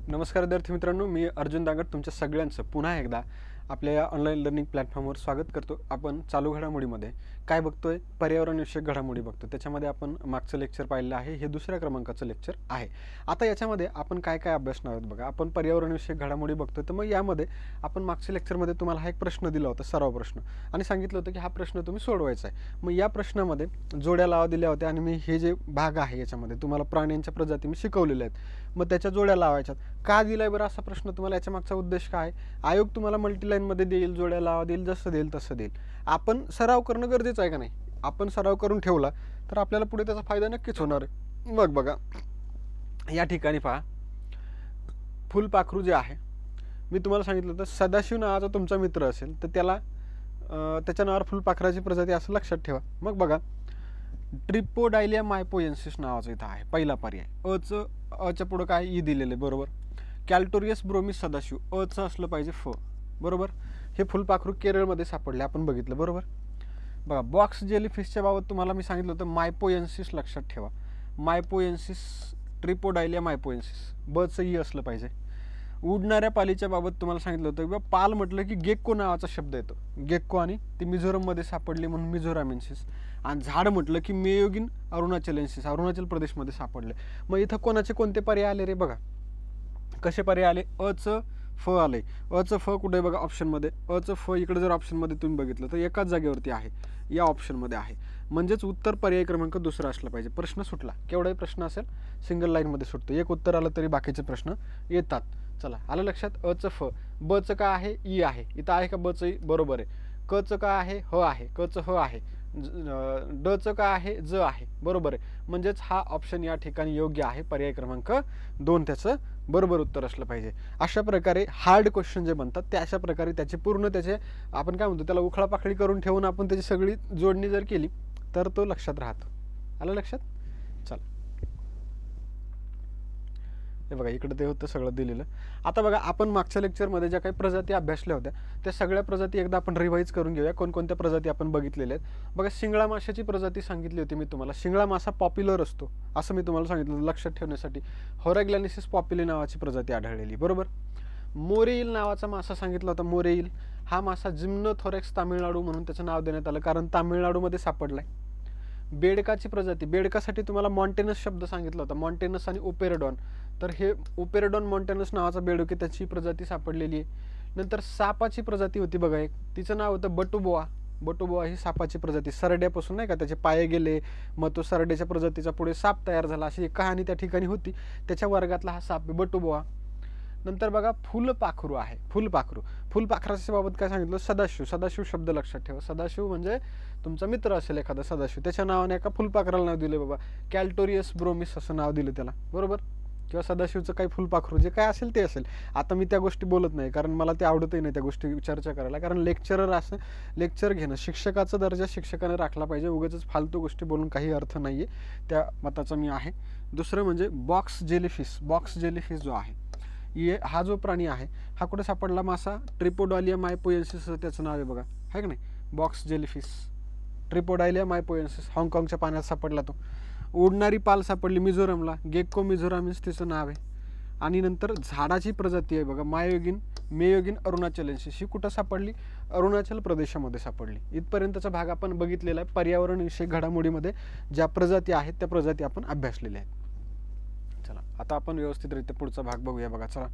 नमस्कार विद्यार्थी मित्रांनो, मी अर्जुन दांगट तुमच्या सगळ्यांचं पुन्हा एकदा आपल्या या ऑनलाईन लर्निंग प्लॅटफॉर्मवर स्वागत करतो। आपण चालू घडामोडीमध्ये काय बघतोय, पर्यावरण विषयक घडामोडी बघतो। त्याच्यामध्ये आपण मागचं लेक्चर पाहिलं आहे, हे दुसऱ्या क्रमांकाचं लेक्चर आहे। आता याच्यामध्ये आपण काय काय अभ्यासणार आहोत बघा। आपण पर्यावरण विषयक घडामोडी बघतोय, तर मग यामध्ये आपण मागच्या लेक्चरमध्ये तुम्हाला हा एक प्रश्न दिला होता, सराव प्रश्न, आणि सांगितलं होतं की हा प्रश्न तुम्ही सोडवायचा आहे। मग या प्रश्नामध्ये जोड्या लावा दिल्या होत्या आणि मी हे जे भाग आहे याच्यामध्ये तुम्हाला प्राण्यांच्या प्रजाती मी शिकवलेल्या आहेत, मग त्याच्या जोड्या लावायच्यात। का दिलाय बरं असा प्रश्न तुम्हाला, याच्या मागचा उद्देश काय? आयोग तुम्हाला मल्टीलाईनमध्ये देईल, जोड्या लावा देईल, जसं देईल तसं देईल। आपण सराव करणं गरजेचं आहे का नाही? आपण सराव करून ठेवला तर आपल्याला पुढे त्याचा फायदा नक्कीच होणार आहे। मग बघा, या ठिकाणी पहा, फुलपाखरू जे आहे, मी तुम्हाला सांगितलं होतं सदाशिव नावाचा तुमचा मित्र असेल तर त्याला त्याच्या नावावर फुलपाखराची प्रजाती असं लक्षात ठेवा। मग बघा, ट्रिपोडायलिया मायपोएन्सिस नावाचं इथं आहे पहिला पर्याय। अच्या पुढं काय ई दिलेलं आहे, बरोबर। कॅल्टोरियस ब्रोमिस सदाशिव, अचं असलं पाहिजे फ, बरोबर। हे फुलपाखरू केरळमध्ये सापडले, आपण बघितलं, बरोबर। बघा, बॉक्स जेलीफिशच्या बाबत तुम्हाला मी सांगितलं होतं मायपोएन्सिस लक्षात ठेवा, मायपोएन्सिस, ट्रिपोडायलिया मायपोएन्सिस, बचं ई असलं पाहिजे। उडणाऱ्या पालीच्या बाबत तुम्हाला सांगितलं होतं किंवा पाल म्हटलं की गेक्को नावाचा शब्द येतो, गेक्को, आणि ती मिझोरममध्ये सापडली म्हणून मिझोरामेन्सिस। आणि झाड म्हटलं की मेयोगिन अरुणाचलेन्सिस, अरुणाचल प्रदेशमध्ये सापडले। मग इथं कोणाचे कोणते पर्याय आले रे? बघा कसे पर्याय आले, अचं फ आले। अचं फ कुठे बघा ऑप्शनमध्ये, अचं फ इकडे जर ऑप्शनमध्ये तुम्ही बघितलं तर एकाच जागेवरती आहे, या ऑप्शनमध्ये आहे, म्हणजेच उत्तर पर्याय क्रमांक दुसरा असला पाहिजे। प्रश्न सुटला, केवढाही प्रश्न असेल सिंगल लाईनमध्ये सुटतो, एक उत्तर आलं तरी बाकीचे प्रश्न येतात। चला, आलं लक्षात? अचं फ, बचं का आहे, ई आहे, इथं आहे का बचं ई? बरोबर आहे। कचं का आहे, ह आहे, कचं ह आहे, डचं का आहे, ज आहे, बरोबर आहे। म्हणजेच हा ऑप्शन या ठिकाणी योग्य आहे, पर्याय क्रमांक 2 त्याचं बरोबर उत्तर असलं पाहिजे। अशा प्रकारे हार्ड क्वेश्चन जे बनतात ते अशा प्रकारे त्याचे पूर्ण त्याचे आपण काय म्हणतो त्याला उखळापाखळी करून ठेवून आपण त्याची सगळी जोडणी जर केली तर तो लक्षात राहतो। आलं लक्षात? चला, हे बघा इकडे ते होतं सगळं दिलेलं। आता बघा, आपण मागच्या लेक्चरमध्ये ज्या काही प्रजाती अभ्यासल्या होत्या त्या सगळ्या प्रजाती एकदा आपण रिवाईज करून घेऊया, कोणकोणत्या प्रजाती आपण बघितलेल्या आहेत। बघा, शिंगळा माशाची प्रजाती सांगितली होती मी तुम्हाला, शिंगळा मासा पॉप्युलर असतो असं मी तुम्हाला सांगितलं लक्षात ठेवण्यासाठी। होरॅग्लॅनिसिस पॉप्युली नावाची प्रजाती आढळलेली, बरोबर। मोरेईल नावाचा मासा सांगितला होता, मोरेईल हा मासा जिम्नोथोरॅक्स तामिळनाडू म्हणून त्याचं नाव देण्यात आलं, कारण तामिळनाडूमध्ये सापडलाय। बेडकाची प्रजाती, बेडकासाठी तुम्हाला मॉन्टेनस शब्द सांगितला होता, मॉन्टेनस आणि ओपेरडॉन, तर हे ओपेरडॉन मॉन्टेनस नावाचा बेडूक आहे, त्याची प्रजाती सापडलेली आहे। नंतर सापाची प्रजाती होती बघा एक, तिचं नाव होतं बटुबोआ, बटुबोआ ही सापाची प्रजाती, सरड्यापासून नाही का त्याचे पाय गेले, मग तो सरड्याच्या प्रजातीचा पुढे साप तयार झाला, अशी एक कहाणी त्या ठिकाणी होती, त्याच्या वर्गातला हा साप आहे बटुबोआ। नंतर बघा, फुलपाखरू आहे, फुलपाखरू, फुलपाखराच्या बाबत काय सांगितलं, सदाशिव, सदाशिव शब्द लक्षात ठेवा, सदाशिव म्हणजे तुमचा मित्र असेल एखादा सदाशिव, त्याच्या नावाने एका फुलपाखराला नाव दिले बाबा, कॅल्टोरियस ब्रोमिस असं नाव दिलं त्याला, बरोबर। किंवा सदाशिवचं काही फुलपाखरू जे काय असेल ते असेल। आता मी त्या गोष्टी बोलत नाही, कारण मला ते आवडतही नाही त्या गोष्टी चर्चा करायला, कारण लेक्चरर असं लेक्चर घेणं, शिक्षकाचा दर्जा शिक्षकाने राखला पाहिजे, उगाच फालतू गोष्टी बोलून काही अर्थ नाही आहे, त्या मताचा मी आहे। दुसरं म्हणजे बॉक्स जेलीफिश, बॉक्स जेलीफिश जो आहे हा जो प्राणी आहे हा कुठे सापडला मासा, ट्रिपोडायलिया मायपोएन्सिस त्याचं नाव आहे बघा, आहे का नाही, बॉक्स जेलीफिश, ट्रिपोडायलिया मायपोएन्सिस, हाँगकाँगच्या पाण्यात सापडला तो। उडणारी पाल सापडली मिझोरमला, गेक्को मिझोरामिन्स तिचं नाव आहे। आणि नंतर झाडाची प्रजाती आहे बघा, मेयोगिन अरुणाचलेन्सिस, ही कुठं सापडली, अरुणाचल प्रदेशामध्ये सापडली। इथपर्यंतचा भाग आपण बघितलेला आहे, पर्यावरण विषयक घडामोडीमध्ये ज्या प्रजाती आहेत त्या प्रजाती आपण अभ्यासलेल्या आहेत। चला, आता आपण व्यवस्थितरित्या पुढचा भाग बघूया बघा। चला,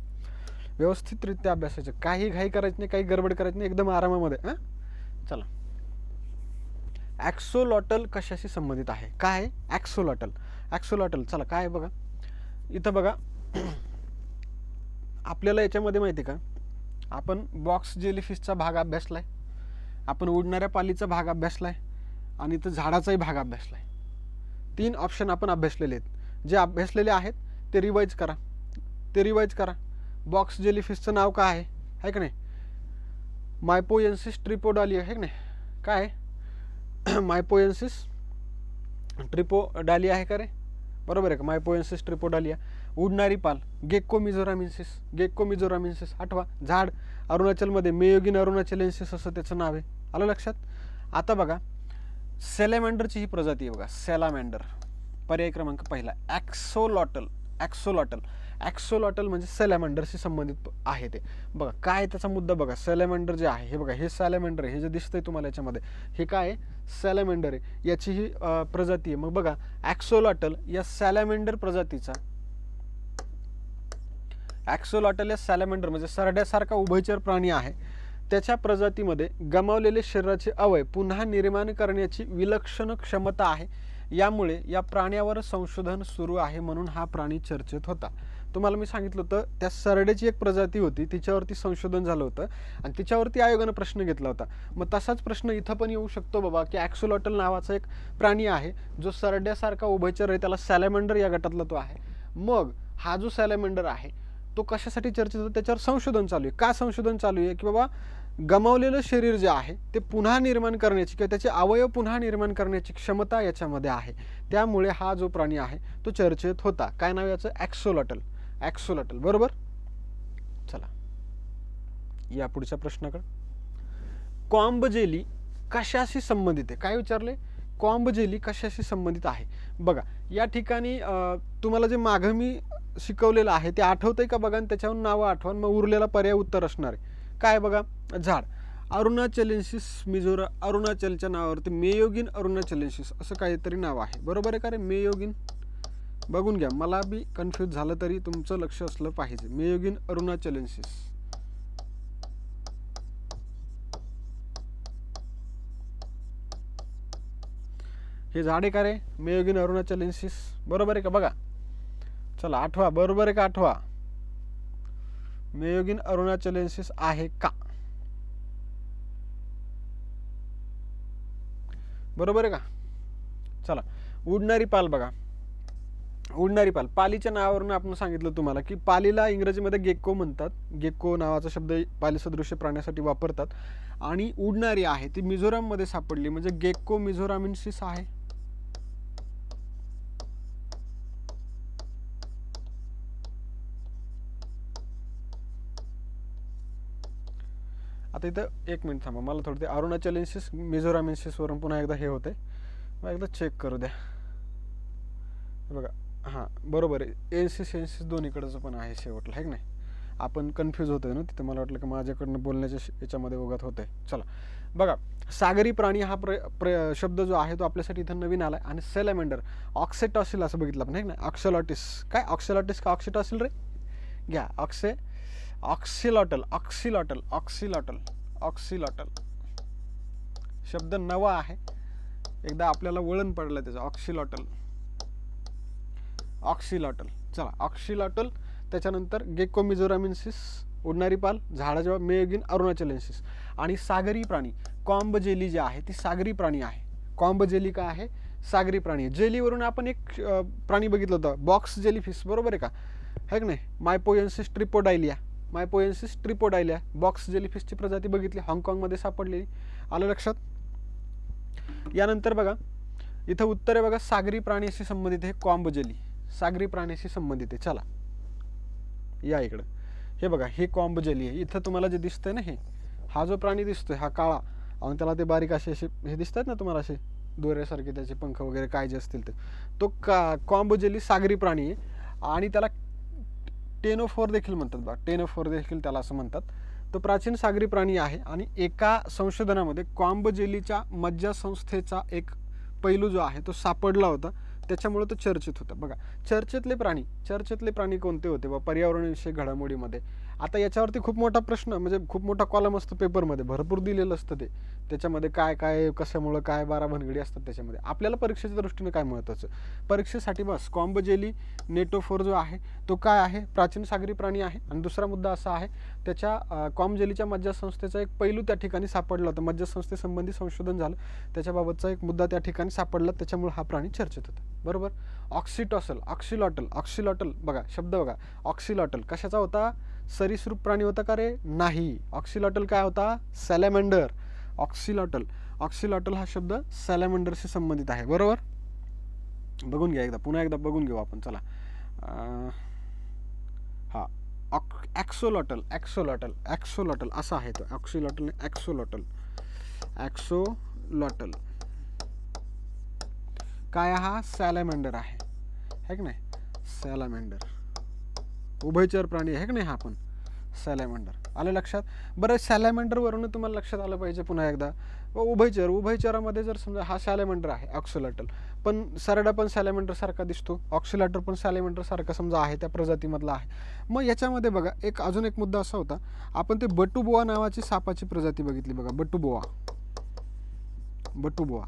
व्यवस्थितरित्या अभ्यासाचं, काही घाई करायची नाही, काही गडबड करायची नाही, एकदम आरामामध्ये। चला, ॲक्सोलॉटल कशाशी संबंधित आहे, काय आहे ॲक्सोलॉटल, ॲक्सोलॉटल, चला काय आहे बघा, इथं बघा आपल्याला याच्यामध्ये माहिती का, आपण बॉक्स जेलीफिशचा भाग अभ्यासलाय, आपण उडणाऱ्या पालीचा भाग अभ्यासलाय, आणि इथं झाडाचाही भाग अभ्यासलाय। 3 ऑप्शन आपण अभ्यासलेले आहेत, जे अभ्यासलेले आहेत ते रिवाईज करा, ते रिवाईज करा। बॉक्स जेलीफिशचं नाव काय आहे का नाही, मायपोएन्सिस ट्रिपोडालिया, आहे का नाही, काय मायपोएन्सिस ट्रिपोडालिया आहे का रे, बरोबर आहे का, मायपोएन्सिस ट्रिपोडालिया। उडणारी पाल गेक्को मिझोरामिन्सिस, गेक्को मिझोरामिन्सिस, आठवा। झाड अरुणाचलमध्ये मेयोगिन अरुणाचलेन्सिस असं त्याचं नाव आहे, आलं लक्षात? आता बघा, सॅलॅमँडरची ही प्रजाती आहे बघा, सॅलॅमँडर, पर्याय क्रमांक पहिला ॲक्सोलॉटल, ॲक्सोलॉटल. ॲक्सोलॉटल म्हणजे सॅलॅमँडरशी संबंधित आहे ते. बघा काय त्याचा मुद्दा बघा, सॅलॅमँडर जे आहे हे बघा, हे सॅलॅमँडर आहे, हे जे दिसतंय तुम्हाला याच्यामध्ये हे काय आहे, सॅलॅमँडर आहे, याची ही प्रजाती आहे. मग बघा ॲक्सोलॉटल या सॅलॅमँडर प्रजातीचा, ॲक्सोलॉटल या सॅलॅमँडर म्हणजे सरड्यासारखा उभयचर प्राणी आहे, त्याच्या प्रजातीमध्ये गमावलेले शरीराचे अवयव पुन्हा निर्माण करण्याची विलक्षण क्षमता आहे. यामुळे या प्राण्यावर संशोधन सुरू आहे, म्हणून हा प्राणी चर्चेत होता. तुम्हाला मी सांगितलं होतं त्या सरड्याची एक प्रजाती होती, तिच्यावरती संशोधन झालं होतं आणि तिच्यावरती आयोगानं प्रश्न घेतला होता. मग तसाच प्रश्न इथं पण येऊ शकतो बाबा, की ॲक्सोलॉटल नावाचा एक प्राणी आहे जो सरड्यासारखा उभयचर आहे, त्याला सॅलॅमँडर या गटातला तो आहे. मग हा जो सॅलॅमँडर आहे तो कशासाठी चर्चेत होता, त्याच्यावर संशोधन चालू आहे. का संशोधन चालू आहे, की बाबा गमावलेलं शरीर जे आहे ते पुन्हा निर्माण करण्याची किंवा त्याचे अवयव पुन्हा निर्माण करण्याची क्षमता याच्यामध्ये आहे. त्यामुळे हा जो प्राणी आहे तो चर्चेत होता. काय नाव याचं, ॲक्सोलॉटल. ॲक्सोलॉटल बरोबर. चला या पुढच्या प्रश्नाकडे. कॉम्ब जेली कशाशी संबंधित आहे, काय विचारले, कॉम्ब जेली कशाशी संबंधित आहे. बघा या ठिकाणी तुम्हाला जे मागं मी शिकवलेलं आहे ते आठवतंय का बघा, आणि त्याच्यावरून नावं आठवा, मग उरलेला पर्याय उत्तर असणार आहे. काय बघा, झाड अरुणाचलेन्सिस मिझोरा, अरुणाचलच्या नावावरती मेयोगिन अरुणाचलेन्सिस असं काहीतरी नाव आहे, बरोबर आहे का रे, मेयोगिन. बघून घ्या, मला बी कन्फ्यूज झालं तरी तुमचं लक्ष असलं पाहिजे. मेयोगिन अरुणाचलेन्सिस, हे झाड आहे का रे, मेयोगिन अरुणाचलेन्सिस, बरोबर आहे का बघा. चला आठवा, बरोबर आहे का, आठवा, मेयोगिन अरुणाचलेन्सिस आहे का, बरोबर आहे का. चला उडणारी पाल बघा, उडणारी पाल, पालीच्या नावावरून आपण सांगितलं तुम्हाला की पालीला इंग्रजीमध्ये गेक्को म्हणतात. गेक्को नावाचा शब्द पालीसदृश्य प्राण्यासाठी वापरतात. आणि उडणारी आहे ती मिझोराममध्ये सापडली, म्हणजे गेक्को मिझोरामेन्सिस आहे. आता इथं एक मिनिट थांबा, मला थोडं ते अरुणाचलेन्सिस मिझोरामेन्सिसवरून पुन्हा एकदा हे होते, मग एकदा चेक करू द्या. बघा हां बरोबर आहे, एन्सिस एन्सिस दोन्हीकडचं पण आहे शेवटला, आहे की नाही. आपण कन्फ्यूज होतोय ना तिथं, मला वाटलं की माझ्याकडनं बोलण्याच्या याच्यामध्ये ओघात होतंय. चला बघा, सागरी प्राणी हा शब्द जो आहे तो आपल्यासाठी इथं नवीन आला आहे. आणि सॅलॅमँडर, ऑक्सेटॉसिल असं बघितलं आपण, आहे की नाही. ऑक्सेलॉटिस, काय ऑक्सेलॉटिस का ऑक्सिटॉसिल रे, घ्या ऑक्सिलॉटल, ऑक्सिलॉटल, ऑक्सिलॉटल, ऑक्सिलॉटल शब्द नवा आहे, एकदा आपल्याला वळण पडलं त्याचं. ऑक्सिलॉटल, ऑक्सिलॉटल. चला ऑक्सिलॉटल, त्याच्यानंतर गेक्को मिझोरामेन्सिस उडणारी पाल, झाडाच्या मेयोगिन अरुणाचलेन्सिस. आणि सागरी प्राणी कॉम्ब जेली जे आहे ती सागरी प्राणी आहे. कॉम्ब जेली काय आहे, सागरी प्राणी आहे. जेलीवरून आपण एक प्राणी बघितलं होतं, बॉक्स जेलीफिश, बरोबर आहे का, है की नाही. मायपोएन्सिस ट्रिपोडायलिया, मायपोएन्सिस ट्रिपोडायलिया बॉक्स जेलीफिशची प्रजाती बघितली, हाँगकाँगमध्ये सापडलेली, आलं लक्षात. यानंतर बघा इथं उत्तर आहे बघा, सागरी प्राण्याशी संबंधित आहे कॉम्ब जेली, सागरी प्राण्याशी संबंधित आहे. चला या इकडं, हे बघा हे कॉम्ब जेली आहे. इथं तुम्हाला जे दिसतंय ना, हे हा जो प्राणी दिसतोय हा काळा, आणि त्याला ते बारीक असे हे दिसतात ना तुम्हाला, असे दोऱ्यासारखे त्याचे पंख वगैरे काय जे असतील ते, तो कॉम्ब जेली सागरी प्राणी आहे. आणि त्याला टेनोफोर देखील म्हणतात बघा, टेनोफोर देखील त्याला असं म्हणतात. तो प्राचीन सागरी प्राणी आहे. आणि एका संशोधनामध्ये कॉम्ब जेलीच्या मज्जासंस्थेचा एक पैलू जो आहे तो सापडला होता, त्याच्यामुळे तो चर्चेत होता. बघा चर्चेतले प्राणी कोणते होते बा पर्यावरणविषयक घडामोडीमध्ये. आता याच्यावरती खूप मोठा प्रश्न, म्हणजे खूप मोठा कॉलम असतो पेपरमध्ये, भरपूर दिलेलं असतं ते, त्याच्यामध्ये काय काय कशामुळं काय 12 भानगडी असतात त्याच्यामध्ये. आपल्याला परीक्षेच्या दृष्टीने काय महत्त्वाचं, परीक्षेसाठी बस कॉम्ब जेली नेटोफोर जो आहे तो काय आहे, प्राचीन सागरी प्राणी आहे. आणि दुसरा मुद्दा असा आहे, त्याच्या कॉम्ब जेलीच्या मज्जासंस्थेचा एक पैलू त्या ठिकाणी सापडला होता, मज्जासंस्थेसंबंधी संशोधन झालं, त्याच्याबाबतचा एक मुद्दा त्या ठिकाणी सापडला, त्याच्यामुळे हा प्राणी चर्चेत होता, बरोबर. ऑक्सिटॉसल, ऑक्सिलॉटल, ऑक्सिलॉटल बघा शब्द बघा, ऑक्सिलॉटल कशाचा होता, सरीसृप प्राणी होता का रे, नाही. ऑक्सिलॉटल काय होता, सॅलॅमँडर. ऑक्सिलॉटल, ऑक्सिलॉटल हा शब्द सॅलॅमँडरशी संबंधित आहे, बरोबर. बघून घ्या एकदा, पुन्हा एकदा बघून घेऊ आपण. चला हा ॲक्सोलॉटल, ॲक्सोलॉटल, ॲक्सोलॉटल असा आहे तो, ऑक्सिलॉटल, ॲक्सोलॉटल, ॲक्सोलॉटल काय हा सॅलॅमँडर आहे, है की नाही. सॅलामेंडर उभयचर प्राणी आहे की नाही हा पण सॅलामेंडर. आलं लक्षात. बरं सॅलामेंडरवरून तुम्हाला लक्षात आलं पाहिजे पुन्हा एकदा उभयचरामध्ये जर समजा हा सॅलामेंडर आहे ऑक्सिलॅटल, पण सरडा पण सॅलामेंडर सारखा दिसतो, ऑक्सिलॅटर पण सॅलामेंडर सारखा समजा आहे त्या प्रजातीमधला आहे. मग याच्यामध्ये बघा अजून एक मुद्दा असा होता, आपण ते बटुबोआ नावाची सापाची प्रजाती बघितली बघा. बटुबोआ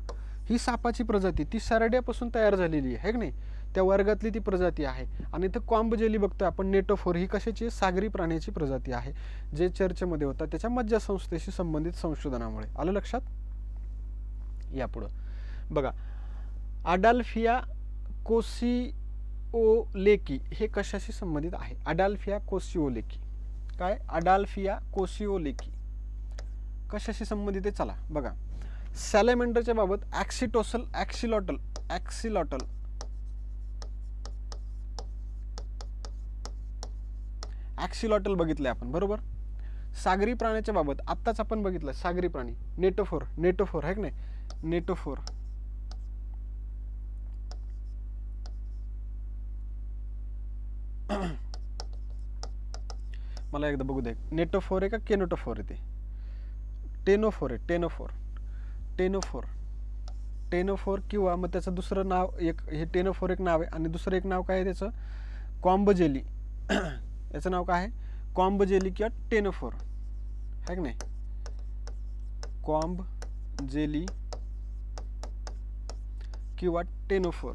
ही सापाची प्रजाती ती सरड्यापासून तयार झालेली आहे की नाही, त्या वर्गातली ती प्रजाती आहे. आणि इथं कॉम्ब जेली बघतोय आपण नेटोफोर, ही कशाची सागरी प्राण्याची प्रजाती आहे, जे चर्चेमध्ये होता त्याच्या मज्जासंस्थेशी संबंधित संशोधनामुळे. आलं लक्षात. यापुढं बघा अडाल्फिया कोसिओलेकी हे कशाशी संबंधित आहे. अडाल्फिया कोसिओलेकी काय, अडाल्फिया कोसिओलेकी कशाशी संबंधित आहे चला बघा. सॅलामेंडरच्या बाबत ॲक्सिलॉटल बघितले आपण बरोबर. सागरी प्राण्याच्या बाबत आत्ताच आपण बघितलं सागरी प्राणी नेटोफोर आहे की नाही, नेटोफोर. मला एकदा बघू दे, नेटोफोर आहे का केनोटोफोर आहे ते. टेनोफोर किंवा मग त्याचं दुसरं नाव एक हे टेनोफोर एक नाव आहे आणि दुसरं एक नाव काय आहे त्याचं कॉम्ब जेली. याचं नाव काय आहे कॉम्ब जेली किंवा टेनोफोर आहे की नाही, कॉम्ब जेली किंवा टेनोफोर.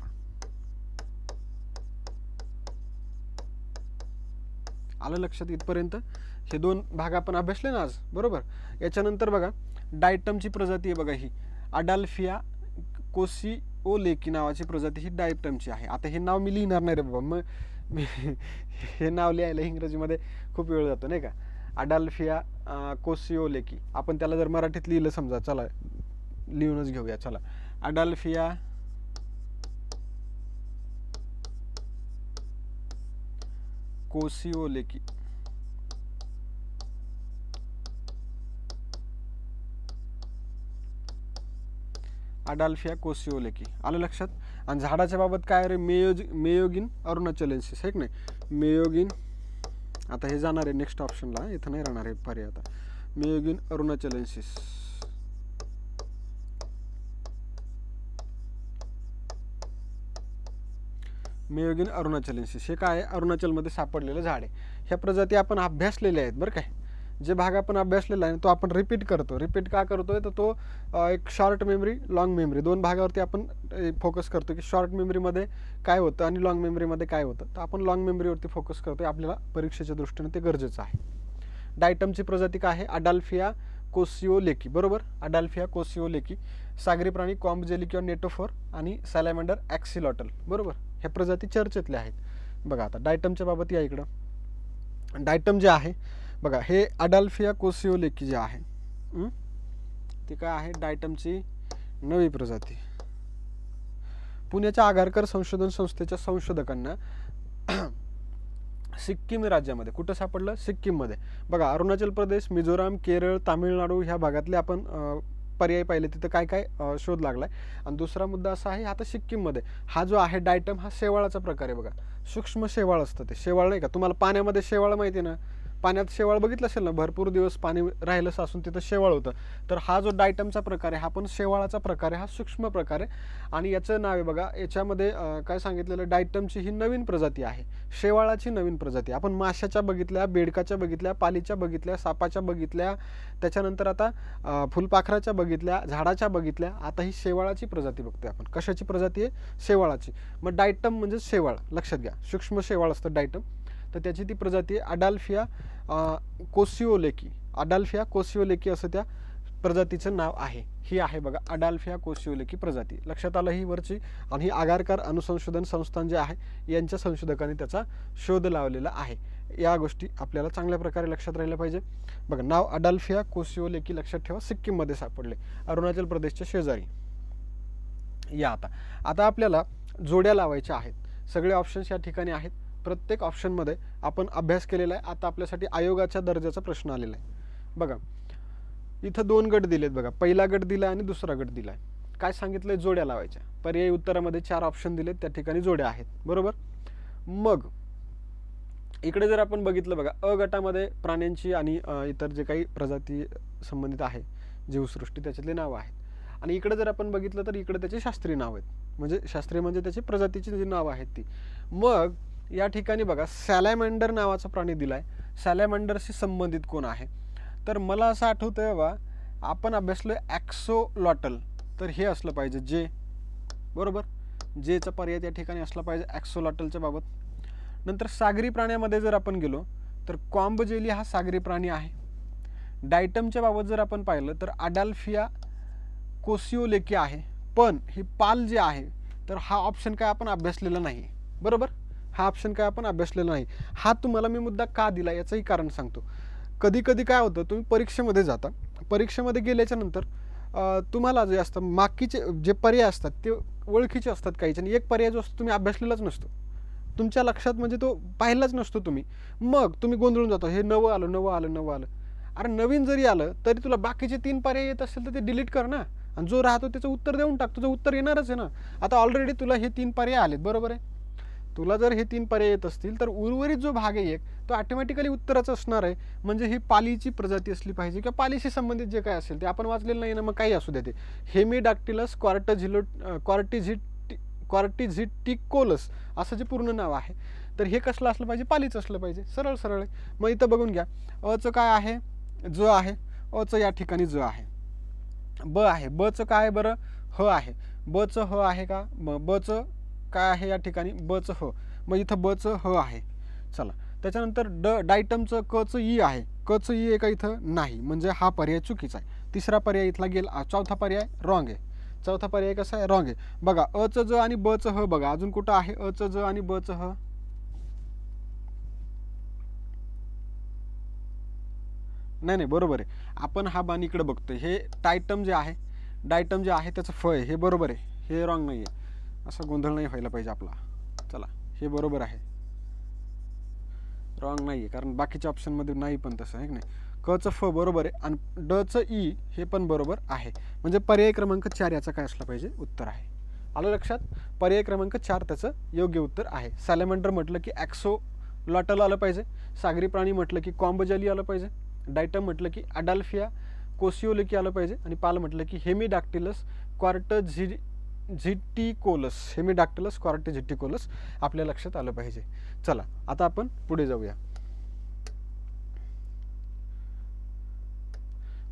आलं लक्षात इथपर्यंत. हे दोन भाग आपण अभ्यासले ना आज बरोबर. याच्यानंतर बघा डायटमची प्रजाती आहे बघा, ही अडाल्फिया कोसिओलेकी नावाची प्रजाती ही डायटमची आहे. आता हे नाव मी लिहिणार नाही रे बाबा, मग हे नाव लिहायला इंग्रजीमध्ये खूप वेळ जातो नाही का. अडाल्फिया कोसिओलेकी आपण त्याला जर मराठीत लिहिलं समजा, चला लिहूनच घेऊया चला. अडाल्फिया कोसिओलेकी अडाल्फिया कोसिओलेकी. आलं लक्षात. आणि झाडाच्या बाबत काय रे मेयोगिन अरुणाचलेन्सिस आहे की नाही, मेयोगिन. आता हे जाणार आहे नेक्स्ट ऑप्शनला, इथं नाही राहणार आहे पर्याय. आता मेयोगिन अरुणाचलेन्सिस. मेयोगिन अरुणाचलेन्सिस हे काय आहे, अरुणाचलमध्ये सापडलेलं झाड आहे. ह्या प्रजाती आपण अभ्यासलेल्या आहेत बरं काय. जे भाग आपण अभ्यासलेला आहे तो आपण रिपीट करतो. रिपीट का करतोय तर तो एक शॉर्ट मेमरी लॉंग मेमरी दोन भागावरती आपण फोकस करतो की शॉर्ट मेमरीमध्ये काय होतं आणि लॉंग मेमरीमध्ये काय होतं. तर आपण लॉंग मेमरीवरती फोकस करतोय, आपल्याला परीक्षेच्या दृष्टीने ते गरजेचं आहे. डायटमची प्रजाती काय आहे, अडाल्फिया कोसिओलेकी बरोबर. अडाल्फिया कोसिओलेकी सागरी प्राणी कॉम्ब जेली किंवा नेटोफोर आणि सॅलामेंडर ॲक्सिलॉटल बरोबर. ह्या प्रजाती चर्चेतल्या आहेत. बघा आता डायटमच्या बाबत या इकडं. डायटम जे आहे बघा, हे अडाल्फिया कोसिओलेकी जे आहे ती काय आहे, डायटमची नवी प्रजाती. पुण्याच्या आगारकर संशोधन संस्थेच्या संशोधकांना सिक्कीम राज्यामध्ये कुठं सापडलं, सिक्कीममध्ये बघा. अरुणाचल प्रदेश, मिझोराम, केरळ, तामिळनाडू ह्या भागातले आपण पर्याय पाहिले, तिथं काय काय शोध लागलाय. आणि दुसरा मुद्दा असा आहे, आता सिक्कीममध्ये हा जो आहे डायटम हा शेवाळाचा प्रकार आहे बघा. सूक्ष्म शेवाळ असतं ते. शेवाळ नाही का तुम्हाला पाण्यामध्ये शेवाळ माहिती आहे ना, पाण्यात शेवाळ बघितलं असेल ना, भरपूर दिवस पाणी राहिलं साचून तिथं शेवाळ होतं. तर हा जो डायटमचा प्रकार आहे हा पण शेवाळाचा प्रकार आहे, हा सूक्ष्म प्रकार आहे. आणि याचं नाव आहे बघा, याच्यामध्ये काय सांगितलेलं, डायटमची ही नवीन प्रजाती आहे, शेवाळाची नवीन प्रजाती. आपण माशाच्या बघितल्या, बेडकाच्या बघितल्या, पालीच्या बघितल्या, सापाच्या बघितल्या, त्याच्यानंतर आता फुलपाखराच्या बघितल्या, झाडाच्या बघितल्या. आता ही शेवाळाची प्रजाती बघतोय आपण. कशाची प्रजाती आहे, शेवाळाची. मग डायटम म्हणजे शेवाळ, लक्षात घ्या, सूक्ष्म शेवाळ असतं डायटम. तर त्याची ती प्रजाती आहे अडाल्फिया कोसिओलेकी. अडाल्फिया कोसिओलेकी असं त्या प्रजातीचं नाव आहे. ही आहे बघा अडाल्फिया कोसिओलेकी प्रजाती. लक्षात आलं ही वरची. आणि ही आगारकर अनुसंशोधन संस्थान जे आहे यांच्या संशोधकांनी त्याचा शोध लावलेला आहे. या गोष्टी आपल्याला चांगल्या प्रकारे लक्षात राहिल्या पाहिजे. बघा नाव अडाल्फिया कोसिओलेकी लक्षात ठेवा, सिक्कीममध्ये सापडले, अरुणाचल प्रदेशच्या शेजारी. या आता आपल्याला जोड्या लावायच्या आहेत. सगळे ऑप्शन्स या ठिकाणी आहेत. प्रत्येक ऑप्शनमध्ये आपण अभ्यास केलेला आहे. आता आपल्यासाठी आयोगाच्या दर्जाचा प्रश्न आलेला आहे. बघा इथं दोन गट दिलेत बघा, पहिला गट दिला आणि दुसरा गट दिला आहे. काय सांगितलंय, जोड्या लावायच्या. पर्यायी उत्तरामध्ये 4 ऑप्शन दिलेत, त्या ठिकाणी जोड्या आहेत बरोबर. मग इकडे जर आपण बघितलं बघा, अ गटामध्ये प्राण्यांची आणि इतर जे काही प्रजाती संबंधित आहे जीवसृष्टी त्याच्यातले नावं आहेत, आणि इकडे जर आपण बघितलं तर इकडे त्याचे शास्त्रीय नाव आहेत, म्हणजे शास्त्रीय म्हणजे त्याची प्रजातीची जी नावं आहेत ती. मग या ठिकाणी बघा सॅलॅमेंडर नावाचा प्राणी दिलाय. सॅलॅमेंडरशी संबंधित कोण आहे, तर मला असं आठवतंय बघा आपण अभ्यासलोय ॲक्सोलॉटल, तर हे असलं पाहिजे जे, बरोबर, जेचा पर्याय त्या ठिकाणी असला पाहिजे ॲक्सोलॉटलच्या बाबत. नंतर सागरी प्राण्यामध्ये जर आपण गेलो तर कॉम्ब जेली हा सागरी प्राणी आहे. डायटमच्या बाबत जर आपण पाहिलं तर अडाल्फिया कोसिओलेकी आहे, पण ही पाल जे आहे तर हा ऑप्शन काय आपण अभ्यासलेला नाही, बरोबर, हा ऑप्शन काय आपण अभ्यासलेला नाही. हा तुम्हाला मी मुद्दा का दिला याचंही कारण सांगतो. कधी कधी काय होतं, तुम्ही परीक्षेमध्ये जाता, परीक्षेमध्ये गेल्याच्या नंतर तुम्हाला जे असतं बाकीचे जे पर्याय असतात ते ओळखीचे असतात काहीचे, आणि एक पर्याय जो असतो तुम्ही अभ्यासलेलाच नसतो, तुमच्या लक्षात म्हणजे तो पाहिलाच नसतो तुम्ही, मग तुम्ही गोंधळून जातो, हे नवं आलं नवं आलं नवं आलं. अरे नवीन जरी आलं तरी तुला बाकीचे 3 पर्याय येत असेल तर ते डिलीट कर ना, आणि जो राहतो त्याचं उत्तर देऊन टाक, तुझं उत्तर येणारच आहे ना. आता ऑलरेडी तुला हे 3 पर्याय आलेत, बरोबर आहे, तुला जर हे 3 पर्याय येत असतील तर उर्वरित जो भाग आहे एक तो ऑटोमॅटिकली उत्तराचं असणार आहे. म्हणजे ही पालीची प्रजाती असली पाहिजे किंवा पालीशी संबंधित जे काय असेल ते आपण वाचलेलं नाही ना, मग काही असू द्या ते. हेमिडॅक्टिलस क्वार्टिझिटिकोलस असं जे पूर्ण नाव आहे तर हे कसलं असलं पाहिजे, पालीचं असलं पाहिजे. सरळ सरळ आहे. मग इथं बघून घ्या, अचं काय आहे, ज आहे, अचं या ठिकाणी ज आहे, ब आहे, बचं काय आहे बरं, ह आहे, बचं ह आहे का, मग बचं काय आहे या ठिकाणी, बचं ह, मग इथं बचं ह आहे. चला त्याच्यानंतर डायटमचं कचं ई आहे, कचं ई आहे का इथं, नाही, म्हणजे हा पर्याय चुकीचा आहे. तिसरा पर्याय इथला गेला, चौथा पर्याय रॉंग आहे. चौथा पर्याय कसा आहे, रॉंग आहे. बघा अचं ज आणि बचं ह, बघा अजून कुठं आहे अचं ज आणि बचं ह, नाही नाही बरोबर आहे. आपण हा बाण इकडे बघतोय, हे टायटम जे आहे, डायटम जे आहे त्याचं फ आहे, हे बरोबर आहे, हे रॉंग नाही आहे. असा गोंधळ नाही व्हायला पाहिजे आपला. चला हे बरोबर आहे, रॉंग नाही आहे, कारण बाकीच्या ऑप्शनमध्ये नाही पण तसं आहे की नाही. कचं फ बरोबर आहे आणि डचं ई हे पण बरोबर आहे. म्हणजे पर्याय क्रमांक 4 याचा काय असला पाहिजे, उत्तर आहे. आलं लक्षात, पर्याय क्रमांक 4 त्याचं योग्य उत्तर आहे. सॅलॅमेंडर म्हटलं की ॲक्सोलॉटल आलं पाहिजे, सागरी प्राणी म्हटलं की कॉम्ब जेली आलं पाहिजे, डायटम म्हटलं की अडाल्फिया कोसिओलेकी आलं पाहिजे, आणि पाल म्हटलं की हेमिडॅक्टिलस क्वार्टिझिटिकोलस, हेमिडॅक्टिलस क्वार्टिझिटिकोलस आपल्या लक्षात आलं पाहिजे. चला आता आपण पुढे जाऊया.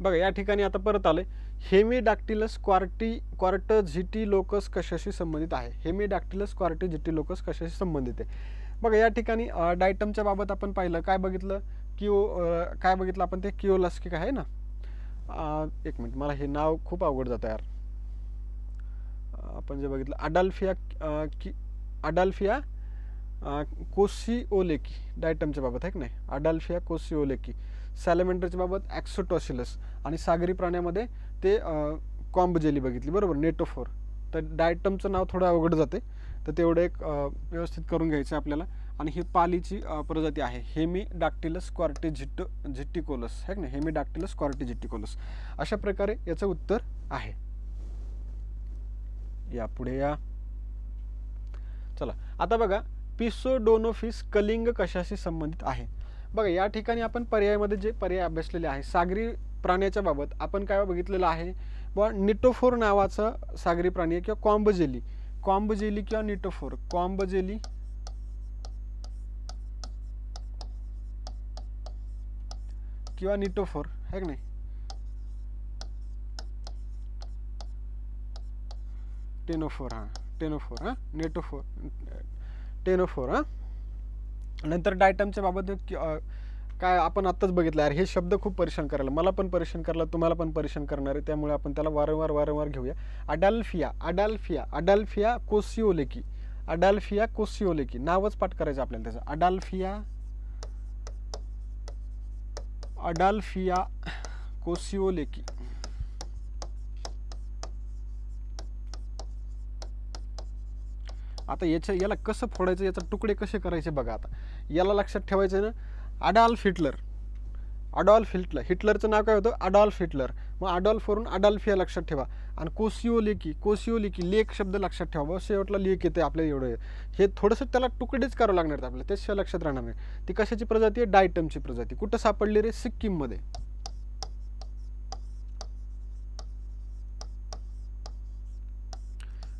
बघा या ठिकाणी आता परत आले, हेमिडॅक्टिलस क्वार्टिझिटिलोकस कशाशी संबंधित आहे, हेमिडॅक्टिलस क्वार्टिझिटिलोकस कशाशी संबंधित आहे. बघा या ठिकाणी डायटमच्या बाबत आपण पाहिलं, काय बघितलं, काय बघितलं आपण, ते किओलास्किक आहे ना. एक मिनिट, मला हे नाव खूप अवघड जातं यार. आपण जे बघितलं अडाल्फिया कोसिओलेकी डायटमच्या बाबत आहे की नाही, अडाल्फिया कोसिओलेकी. सॅलॅमेंडरच्या बाबत ॲक्सोटॉसिलस, आणि सागरी प्राण्यामध्ये ते कॉम्ब जेली बघितली, बरोबर, नेटोफोर. तर डायटमचं नाव थोडं अवघड जाते, तर तेवढं एक व्यवस्थित करून घ्यायचं आपल्याला. आणि ही पालीची प्रजाती आहे हेमिडॅक्टिलस क्वार्टिझिटिकोलस आहे की नाही, हेमिडॅक्टिलस क्वार्टिझिटिकोलस. अशा प्रकारे याचं उत्तर आहे. या पुढे या. चला आता बघा, पिसोडोनोफिस कलिंग कशाशी संबंधित आहे. बघा या ठिकाणी आपण पर्यायामध्ये जे पर्याय अभ्यासलेले आहे, सागरी प्राण्याच्या बाबत आपण काय बघितलेलं आहे, व निटोफोर नावाचा सागरी प्राणी आहे, किंवा कॉम्ब जेली किंवा निटोफोर, कॉम्ब जेली किंवा निटोफोर आहे की नाही. टेनोफोर टेनोफोर. नंतर डायटमच्या बाबत काय आपण आत्ताच बघितलं यार, हे शब्द खूप परेशान करायला, मला पण परेशान करायला, तुम्हाला पण परेशान करणार आहे, त्यामुळे आपण त्याला वारंवार घेऊया. अडाल्फिया कोसिओलेकी नावच पाठ करायचं आपल्याला त्याचं, अडाल्फिया कोसिओलेकी. आता याला कसं फोडायचं, याचे तुकडे कसे करायचे बघा. आता याला लक्षात ठेवायचं ना, अडॉल्फ हिटलरचं नाव काय होतं, अडॉल्फ हिटलर. मग अडॉल्फवरून अडाल्फिया लक्षात ठेवा. आणि कोसिओलेकी लेक शब्द लक्षात ठेवा. बस शेवटला लेक येते आपल्याला एवढं. हे थोडंसं त्याला तुकडेच करावं लागणार आहेत आपल्याला, त्याशिवाय लक्षात राहणार नाही. ती कशाची प्रजाती आहे? डायटमची प्रजाती. कुठं सापडली रे? सिक्कीममध्ये.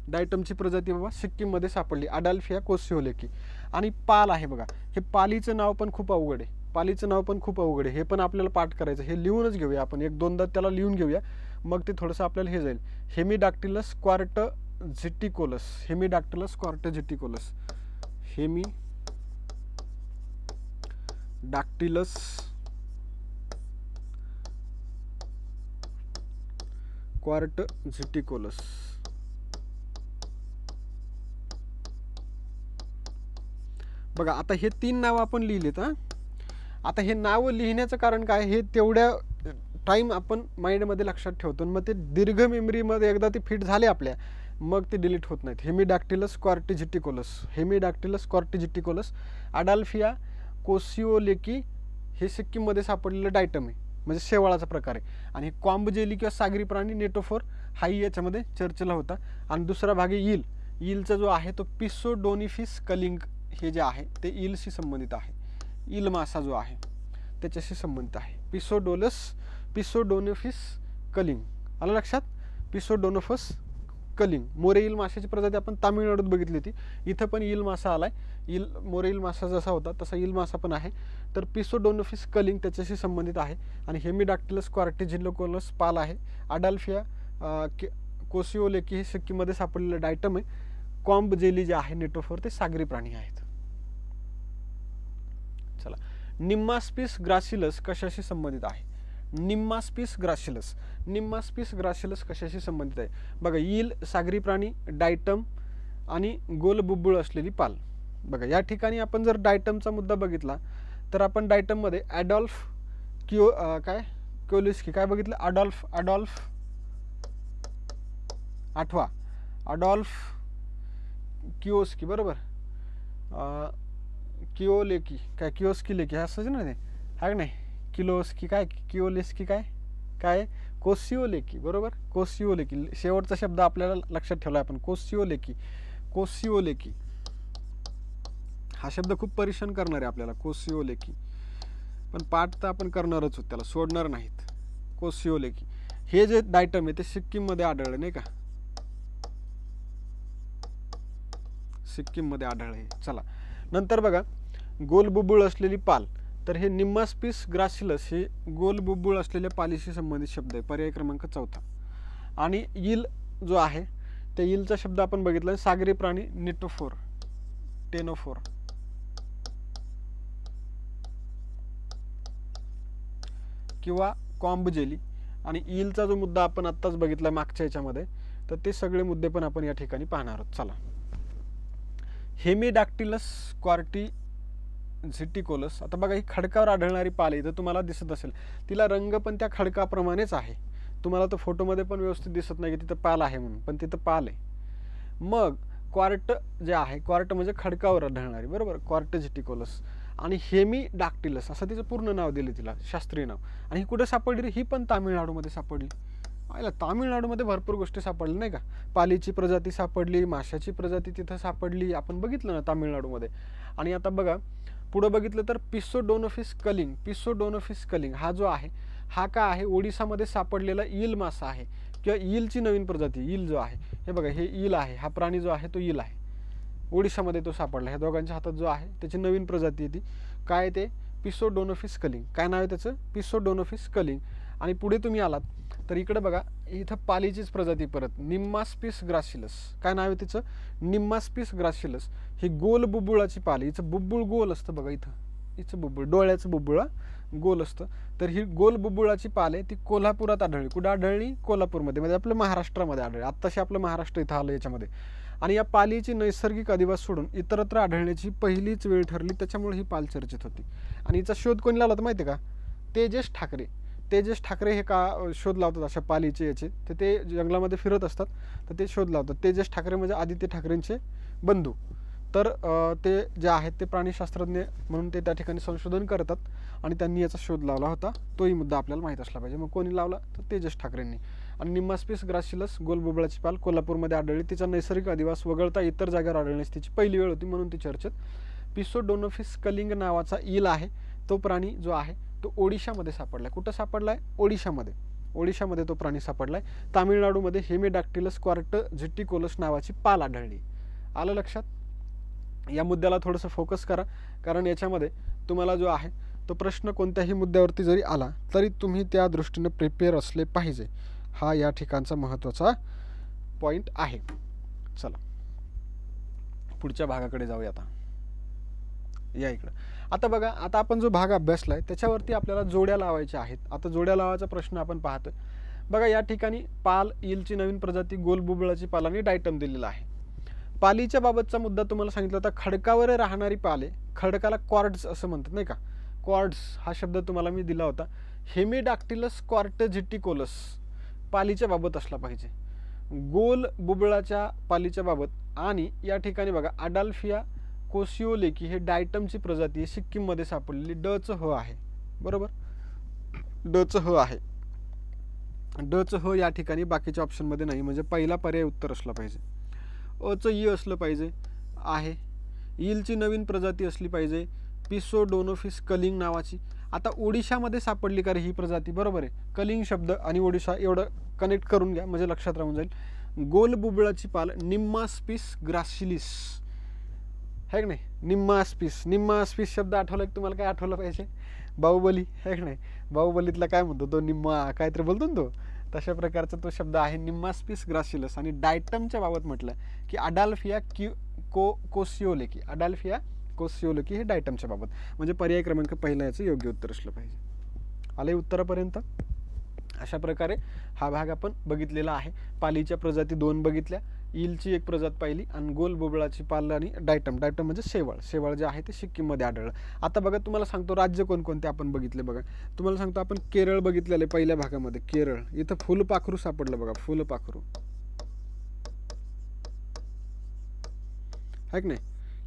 डायटमची प्रजाती बाबा सिक्कीममध्ये सापडली, अडाल्फिया कोसिओलेकी. आणि पाल आहे बघा, हे पालीचं नाव पण खूप अवघड आहे. पालीचं नाव पण खूप अवघड आहे. हे पण आपल्याला पाठ करायचं. हे लिहूनच घेऊया आपण, एक दोनदा त्याला लिहून घेऊया, मग ते थोडंसं आपल्याला हे जाईल. हेमिडाक्टिलस क्वार्टझिटिकोलस. हेमिडाक्टिलस क्वार्टझिटिकोलस. हेमिडाक्टिलस क्वार्टझिटिकोलस. बघा आता हे 3 नावं आपण लिहिलेत. आता हे नावं लिहिण्याचं कारण काय? हे तेवढ्या टाईम आपण माइंडमध्ये लक्षात ठेवतो, मग ते दीर्घ मेमरीमध्ये एकदा ते फिट झाले आपल्या, मग ते डिलीट होत नाहीत. हेमिडाक्टिलस क्वार्टझिटिकोलस, अडाल्फिया कोसिओलेकी हे सिक्कीममध्ये सापडलेलं डायटम आहे, म्हणजे शेवाळाचा प्रकार आहे. आणि कॉम्ब जेली किंवा सागरी प्राणी नेटोफोर हाही याच्यामध्ये चर्चेला होता. आणि दुसरा भाग आहे ईलचा जो आहे तो पिसोडोनिफिस कलिंग, हे जे आहे ते ईलशी संबंधित आहे. ईल मासा जो आहे त्याच्याशी संबंधित आहे. पिसोडोनिफिस कलिंग. आलं लक्षात? पिसोडोनिफस कलिंग. मोरेईल माशाची प्रजाती आपण तामिळनाडूत बघितली होती. इथं पण ईल मासा आलाय. मोरेईल मासा जसा होता तसा ईल मासा पण आहे. तर पिसोडोनिफिस कलिंग त्याच्याशी संबंधित आहे. आणि हेमिडाक्टिलस क्वार्टझिटिकोलस पाल आहे. अडाल्फिया कोसिओलेकी हे सिक्कीममध्ये सापडलेलं डायटम आहे. कॉम्ब जेली जे आहे नेटोफोर ते सागरी प्राणी आहेत. चला, निम्मास्पिस ग्रासिलस कशाशी संबंधित आहे? निम्मास्पिस ग्रासिलस कशाशी संबंधित आहे? बघा, ईल, सागरी प्राणी, डायटम आणि गोल बुब्बुळ असलेली पाल. बघा या ठिकाणी आपण जर डायटमचा मुद्दा बघितला तर आपण डायटममध्ये क्योलिस्की काय बघितलं? अडॉल्फ किओस्की, बरोबर. किओलेकी काय किओस्की लेकी असंच ना ते, आहे का नाही? किलोस्की काय किओलेस्की काय कोसिओलेकी, बरोबर. कोसिओलेकी शेवटचा शब्द आपल्याला लक्षात ठेवला आपण. कोसिओलेकी हा शब्द खूप परेशान करणार आहे आपल्याला. कोसिओलेकी पण पाठ तर आपण करणारच आहोत, त्याला सोडणार नाहीत. कोसिओलेकी हे जे डायटम आहे ते सिक्कीममध्ये आढळलं, नाही का? सिक्कीममध्ये आढळले. चला, नंतर बघा गोल बुब्बुळ असलेली पाल. तर हे निम्मास्पिस ग्रासिलस हे गोल बुब्बुळ असलेल्या पालीशी संबंधित शब्द आहे. पर्याय क्रमांक 4. आणि ईल जो आहे त्या ईलचा शब्द आपण बघितला, सागरी प्राणी टेनोफोर. किंवा कॉम्ब जेली. आणि ईलचा जो मुद्दा आपण आत्ताच बघितला मागच्या याच्यामध्ये, तर ते सगळे मुद्दे पण आपण या ठिकाणी पाहणार आहोत. चला, हेमिडाक्टिलस क्वार्टझिटिकोलस. आता बघा ही खडकावर आढळणारी पाल आहे, तर तुम्हाला दिसत असेल, तिला रंग पण त्या खडकाप्रमाणेच आहे. तुम्हाला तो फोटोमध्ये पण व्यवस्थित दिसत नाही की तिथं पाल आहे म्हणून, पण तिथं पाल आहे. मग क्वार्ट जे आहे, क्वार्ट म्हणजे खडकावर आढळणारी, बरोबर, क्वार्टझिटिकोलस. आणि हेमिडाक्टिलस असं तिचं पूर्ण नाव दिले तिला, शास्त्रीय नाव. आणि ही कुठे सापडली? ही पण तामिळनाडूमध्ये सापडली. तामिळनाडूमध्ये भरपूर गोष्टी सापडल्या, नाही का? पालीची प्रजाती सापडली, माशाची प्रजाती तिथं सापडली, आपण बघितलं ना तामिळनाडूमध्ये. आणि आता बघा पुढं बघितलं तर पिसोडोनिफिस कलिंग हा जो आहे हा का आहे? ओडिसामध्ये सापडलेला ईल मासा आहे, किंवा ईलची नवीन प्रजाती. ईल जो आहे हे बघा, हे ईल आहे, हा प्राणी जो आहे तो ईल आहे. ओडिसामध्ये तो सापडला. ह्या दोघांच्या हातात जो आहे त्याची नवीन प्रजाती ती काय? ते पिसोडोनिफिस कलिंग. काय नाव आहे त्याचं? पिसोडोनिफिस कलिंग. आणि पुढे तुम्ही आलात तर इकडे बघा, इथं पालीचीच प्रजाती परत, निम्मास्पिस ग्रासिलस. काय नाव आहे तिचं? निम्मास्पिस ग्रासिलस. ही गोल बुब्बुळाची पाल. हिचं बुब्बुळ गोल असतं बघा, हिचं बुब्बुळ, डोळ्याचं बुब्बुळ गोल असतं. तर ही गोल बुब्बुळाची पाल आहे, ती कोल्हापुरात आढळली. कुठं आढळली? कोल्हापूरमध्ये, म्हणजे आपल्या महाराष्ट्रामध्ये आढळली. आत्ताशी आपलं महाराष्ट्र इथं आलं याच्यामध्ये. आणि या पालीची नैसर्गिक अधिवास सोडून इतरत्र आढळण्याची पहिलीच वेळ ठरली, त्याच्यामुळे ही पाल चर्चेत होती. आणि हिचा शोध कोणी लावला तर माहिती आहे का? तेजस ठाकरे हे का शोध लावतात अशा पालीचे याचे. तर ते जंगलामध्ये फिरत असतात, तर ते शोध लावतात. तेजस ठाकरे म्हणजे आदित्य ठाकरेंचे बंधू. तर ते जे आहेत ते प्राणीशास्त्रज्ञ म्हणून ते त्या ठिकाणी संशोधन करतात आणि त्यांनी याचा शोध लावला होता. तोही मुद्दा आपल्याला माहीत असला पाहिजे. मग कोणी लावला? तर तेजस ठाकरेंनी. आणि निम्मास्पिस ग्रासिलस गोलबुबळाची पाल कोल्हापूरमध्ये आढळली. तिचा नैसर्गिक अधिवास वगळता इतर जागेवर आढळण्याची तिची पहिली वेळ होती, म्हणून ती चर्चेत. पिसोडोनोफिस कलिंग नावाचा ईल आहे, तो प्राणी जो आहे तो ओडिशामध्ये सापडला. कुठं सापडला आहे? ओडिशामध्ये. ओडिशामध्ये तो प्राणी सापडला आहे. तामिळनाडूमध्ये हेमिडॅक्टिलस क्वार्टझिटिकोलस नावाची पाल आढळली. आलं लक्षात? या मुद्द्याला थोडंसं फोकस करा, कारण याच्यामध्ये तुम्हाला जो आहे तो प्रश्न कोणत्याही मुद्द्यावरती जरी आला तरी तुम्ही त्या दृष्टीने प्रिपेअर असले पाहिजे. हा या ठिकाणचा महत्त्वाचा पॉईंट आहे. चला पुढच्या भागाकडे जाऊया. आता या इकडं. आता बघा, आता आपण जो भाग अभ्यासला आहे त्याच्यावरती आपल्याला जोड्या लावायच्या आहेत. आता जोड्या लावायचा प्रश्न आपण पाहतोय. बघा, या ठिकाणी पाल ईलची नवीन प्रजाती गोलबुबळाची पाल आणि डायटम दिलेला आहे. पालीच्या बाबतचा मुद्दा तुम्हाला सांगितला होता. खडकावर राहणारी पाले, खडकाला क्वार्ट्ज असं म्हणतात नाही का? क्वार्ट्ज हा शब्द तुम्हाला मी दिला होता. हेमिडॅक्टिलस क्वार्टझिटिकोलस पालीच्या बाबत असला पाहिजे. गोल बुबळाच्या पालीच्या बाबत. आणि या ठिकाणी बघा, अडाल्फिया कोसिओलेकी हे डायटमची प्रजाती आहे, सिक्कीममध्ये सापडलेली. डचं ह आहे, बरोबर? डचं ह आहे. डचं ह या ठिकाणी बाकीच्या ऑप्शनमध्ये नाही, म्हणजे पहिला पर्याय उत्तर असला पाहिजे. अचं ई असलं पाहिजे आहे. ईलची नवीन प्रजाती असली पाहिजे, पिसोडोनोफिस कलिंग नावाची. आता ओडिशामध्ये सापडली का रे ही प्रजाती? बरोबर आहे. कलिंग शब्द आणि ओडिशा एवढं कनेक्ट करून घ्या, म्हणजे लक्षात राहून जाईल. गोल बुबळाची पाल निम्मास्पिस ग्रासिलिस है की नाही? निम्मास्पिस शब्द आठवला की तुम्हाला काय आठवलं पाहिजे? बाहुबली है की नाही? बाहुबलीतला काय म्हणतो तो? निम्मा काहीतरी बोलतो ना तो, तशा प्रकारचा तो शब्द आहे निम्मास्पिस ग्रासिलस. आणि डायटमच्या बाबत म्हटलं की अडाल्फिया कोसिओलेकी. अडाल्फिया कोसिओलेकी हे डायटमच्या बाबत, म्हणजे पर्याय क्रमांक पहिला याचं योग्य उत्तर असलं पाहिजे. आले उत्तरापर्यंत? अशा प्रकारे हा भाग आपण बघितलेला आहे. पालीच्या प्रजाती 2 बघितल्या, ईलची एक प्रजात पाहिली, आणि गोल बुबळाची पाल आणि डायटम म्हणजे शेवाळ जे आहे ते सिक्कीममध्ये आढळलं. आता बघा, तुम्हाला सांगतो राज्य कोणकोणते आपण बघितले. बघा, तुम्हाला सांगतो आपण केरळ बघितलेलं पहिल्या भागामध्ये. केरळ, इथं फुलपाखरू सापडलं. बघा, फुलपाखरू आहे की नाही?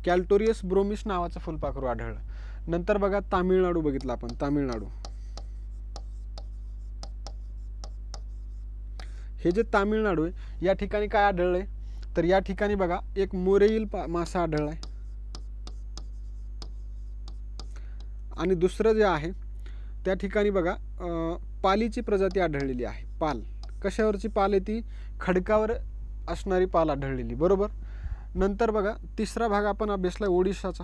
कॅल्टोरियस ब्रोमिस नावाचं फुलपाखरू आढळलं. नंतर बघा, तामिळनाडू बघितलं आपण. तामिळनाडू, हे जे तामिळनाडू आहे या ठिकाणी काय आढळलंय? तर या ठिकाणी बघा, एक मोरेईल मासा आढळलाय. आणि दुसरं जे आहे त्या ठिकाणी बघा, पालीची प्रजाती आढळलेली आहे. पाल कशावरची पाल आहे? ती खडकावर असणारी पाल आढळलेली, बरोबर? नंतर बघा, तिसरा भाग आपण अभ्यासला ओडिशाचा.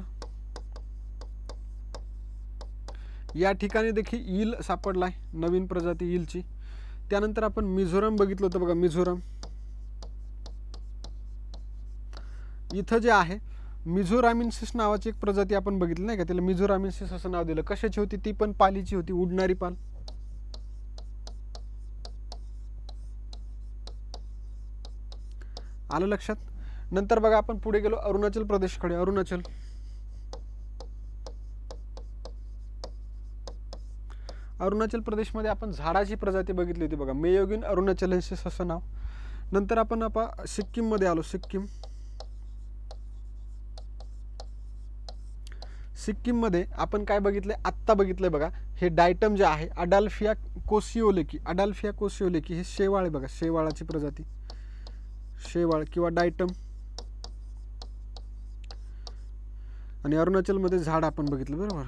या ठिकाणी देखील ईल सापडलाय, नवीन प्रजाती ईलची. त्यानंतर आपण मिझोराम बघितलं होतं. बघा, मिझोराम, इथं जे आहे मिझोरामिन्सिस नावाची एक प्रजाती आपण बघितली नाही का? त्याला मिझोरामिन्सिस असं नाव दिलं. कशाची होती? ती पण पालीची होती, उडणारी पाल. आलं लक्षात? नंतर बघा, आपण पुढे गेलो अरुणाचल प्रदेशकडे. अरुणाचल प्रदेशमध्ये आपण झाडाची प्रजाती बघितली होती. बघा, मेयोगिन अरुणाचलेन्सिस असं नाव. नंतर आपण सिक्कीममध्ये आलो. सिक्कीममध्ये आपण काय बघितलंय? आत्ता बघितलंय बघा, हे डायटम जे आहे अडाल्फिया कोसिओलेकी हे शेवाळ आहे. बघा, शेवाळाची प्रजाती, शेवाळ किंवा डायटम. आणि अरुणाचलमध्ये झाड आपण बघितलं, बरोबर?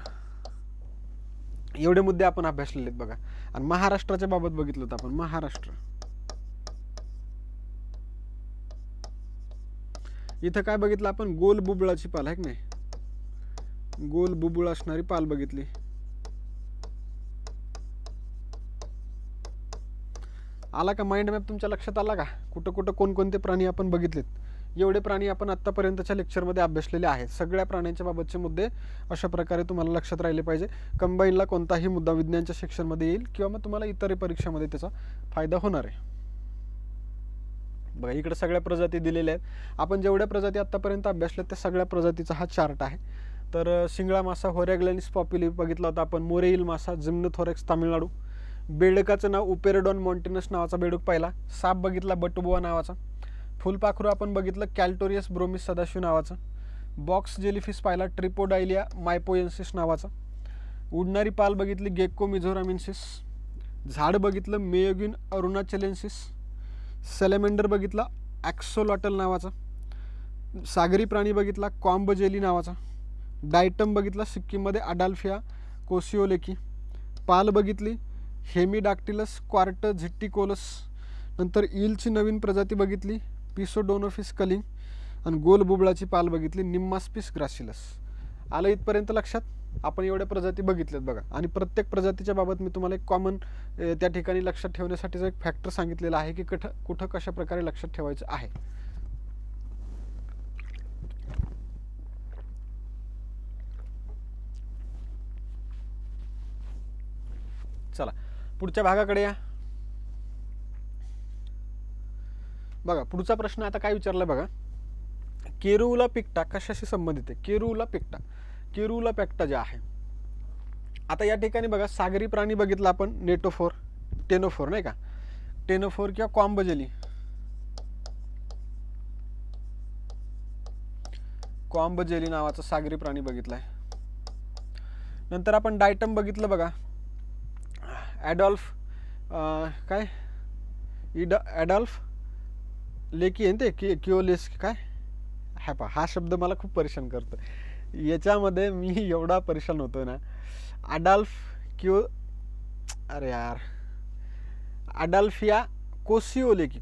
एवढे मुद्दे आपण अभ्यासलेले आहेत बघा. आणि महाराष्ट्राच्या बाबत बघितलं होतं आपण. महाराष्ट्र, इथं काय बघितलं आपण? गोल बुबळाची पाल आहे की नाही? गोल बुबुळ असणारी पाल बघितली. आला का माइंड मॅप? तुमच्या लक्षात आला का कुठं कुठं कोणकोणते प्राणी आपण बघितलेत? एवढे प्राणी आपण आत्तापर्यंतच्या लेक्चरमध्ये अभ्यासलेले आहेत. सगळ्या प्राण्यांच्या बाबतचे मुद्दे अशा प्रकारे तुम्हाला लक्षात राहिले पाहिजे. कंबाईनला कोणताही मुद्दा विज्ञानच्या सेक्शनमध्ये येईल किंवा मग तुम्हाला इतर परीक्षामध्ये त्याचा फायदा होणार आहे. बघा, इकडे सगळ्या प्रजाती दिलेल्या आहेत. आपण जेवढ्या प्रजाती आत्तापर्यंत अभ्यासल्यात त्या सगळ्या प्रजातीचा हा चार्ट आहे. तर शिंगळा मासा होरॅग्लॅनिस पॉप्युली बघितला होता आपण. मोरेईल मासा जिम्नोथोरॅक्स तामिळनाडू. बेडकाचं नाव उपेरडॉन मॉन्टेनस नावाचा बेडूक पाहिला. साप बघितला बटुबुआ नावाचा. फुलपाखरू आपण बघितलं कॅल्टोरियस ब्रोमिस सदाशिव नावाचं. बॉक्स जेलीफिश पाहिला ट्रिपोडायलिया मायपोएन्सिस नावाचा. उडणारी पाल बघितली गेक्को मिझोरामिन्सिस. झाड बघितलं मेयोगिन अरुणाचलेन्सिस. सॅलेमेंडर बघितला ॲक्सोलॉटल नावाचा. सागरी प्राणी बघितला कॉम्ब जेली नावाचा. डायटम बघितला सिक्कीममध्ये अडाल्फिया कोसिओलेकी. पाल बघितली हेमिडाक्टिलस क्वार्ट झिट्टिकोलस. नंतर ईलची नवीन प्रजाती बघितली पिसोडोनोफिस कलिंग. आणि गोल बुबळाची पाल बघितली निम्मास्पिस ग्रासिलस. आलं इथपर्यंत लक्षात? आपण एवढ्या प्रजाती बघितल्यात बघा. आणि प्रत्येक प्रजातीच्या बाबत मी तुम्हाला एक कॉमन त्या ठिकाणी लक्षात ठेवण्यासाठीचा एक फॅक्टर सांगितलेला आहे की कुठं कशा प्रकारे लक्षात ठेवायचं आहे. चला पुढच्या भागाकडे या. बघा पुढचा प्रश्न आता काय विचारलाय बघा. केरुला पिक्टा कशाशी संबंधित आहे? केरुला पिक्टा जे आहे. आता या ठिकाणी बघा सागरी प्राणी बघितला आपण नेटोफोर टेनोफोर नाही का. टेनोफोर किंवा कॉम्ब जेली. कॉम्ब जेली नावाचा सागरी प्राणी बघितलाय. नंतर आपण डायटम बघितलं बघा ॲडॉल्फ काय ॲडॉल्फ लेकी आहे ते किओलेस काय हा शब्द मला खूप परेशान करतो. याच्यामध्ये मी एवढा परेशान होतो ना. अरे यार अडाल्फिया कोसिओलेकी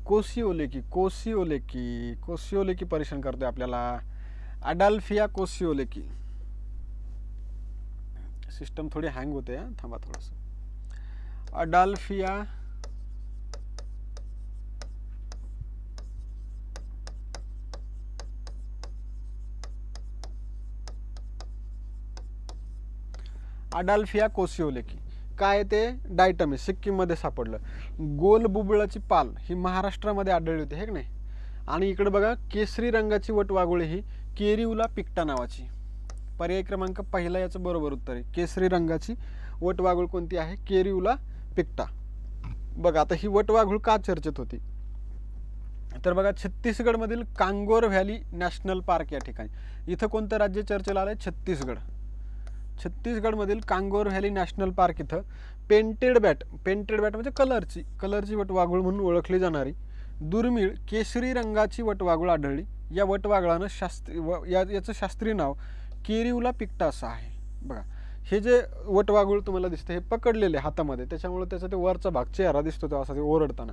परेशान करतोय आपल्याला. अडाल्फिया कोसिओलेकी. सिस्टम थोडी हँग होते. थांबा थोडंसं. अडाल्फिया कोसिओलेकी. काय ते डायटम आहे सिक्कीममध्ये सापडलं. गोल बुबळाची पाल ही महाराष्ट्रामध्ये आढळली होती हे की नाही. आणि इकडे बघा केसरी रंगाची वटवाघुळे ही केरिउला पिक्टा नावाची. पर्याय क्रमांक पहिला याचं बरोबर उत्तर आहे. केसरी रंगाची वटवाघूळ कोणती आहे? केरिउला पिक्टा. बघा आता ही वटवाघूळ का चर्चेत होती तर बघा छत्तीसगडमधील कांगोर व्हॅली नॅशनल पार्क या ठिकाणी. इथं कोणतं राज्य चर्चेला आलंय? छत्तीसगडमधील कांगोर व्हॅली नॅशनल पार्क इथं पेंटेड बॅट म्हणजे कलरची वटवाघूळ म्हणून ओळखली जाणारी दुर्मिळ केसरी रंगाची वटवाघूळ आढळली. या वटवाघळानं याचं शास्त्रीय नाव केरिउला पिक्टा असं आहे. बघा हे जे वटवाघूळ तुम्हाला दिसतं हे पकडलेले हातामध्ये त्याच्यामुळे त्याचा ते वरचा भाग चेहरा दिसतो तो असा ते ओरडताना.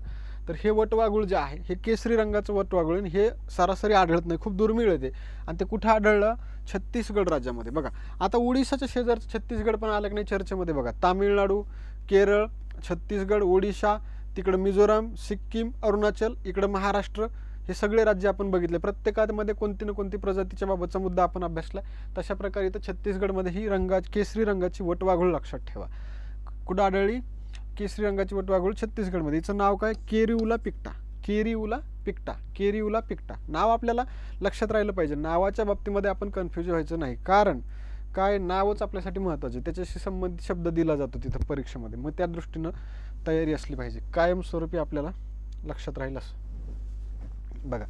तर हे वटवाघूळ जे आहे हे केसरी रंगाचं वटवाघूळ हे सरासरी आढळत नाही, खूप दुर्मिळ आहे ते. आणि ते कुठं आढळलं? छत्तीसगड राज्यामध्ये. बघा आता ओडिशाच्या शेजारचं छत्तीसगड पण आलं की नाही चर्चेमध्ये. बघा तामिळनाडू, केरळ, छत्तीसगड, ओडिशा, तिकडं मिझोराम, सिक्कीम, अरुणाचल, इकडं महाराष्ट्र हे सगळे राज्य आपण बघितले. प्रत्येकामध्ये कोणती ना कोणती प्रजातीच्या बाबतचा मुद्दा आपण अभ्यासला. तशा प्रकारे इथं छत्तीसगडमध्ये ही केसरी रंगाची वटवाघूळ लक्षात ठेवा. कुठं आढळली? केसरी रंगाची वटवाघूळ छत्तीसगडमध्ये. हिचं नाव काय? केरिउला पिक्टा. नाव आपल्याला लक्षात राहिलं पाहिजे. नावाच्या बाबतीमध्ये आपण कन्फ्युज व्हायचं नाही. कारण काय नावच आपल्यासाठी महत्त्वाचे. त्याच्याशी संबंधित शब्द दिला जातो तिथं परीक्षेमध्ये. मग त्या दृष्टीनं तयारी असली पाहिजे. कायमस्वरूपी आपल्याला लक्षात राहील असं. बघा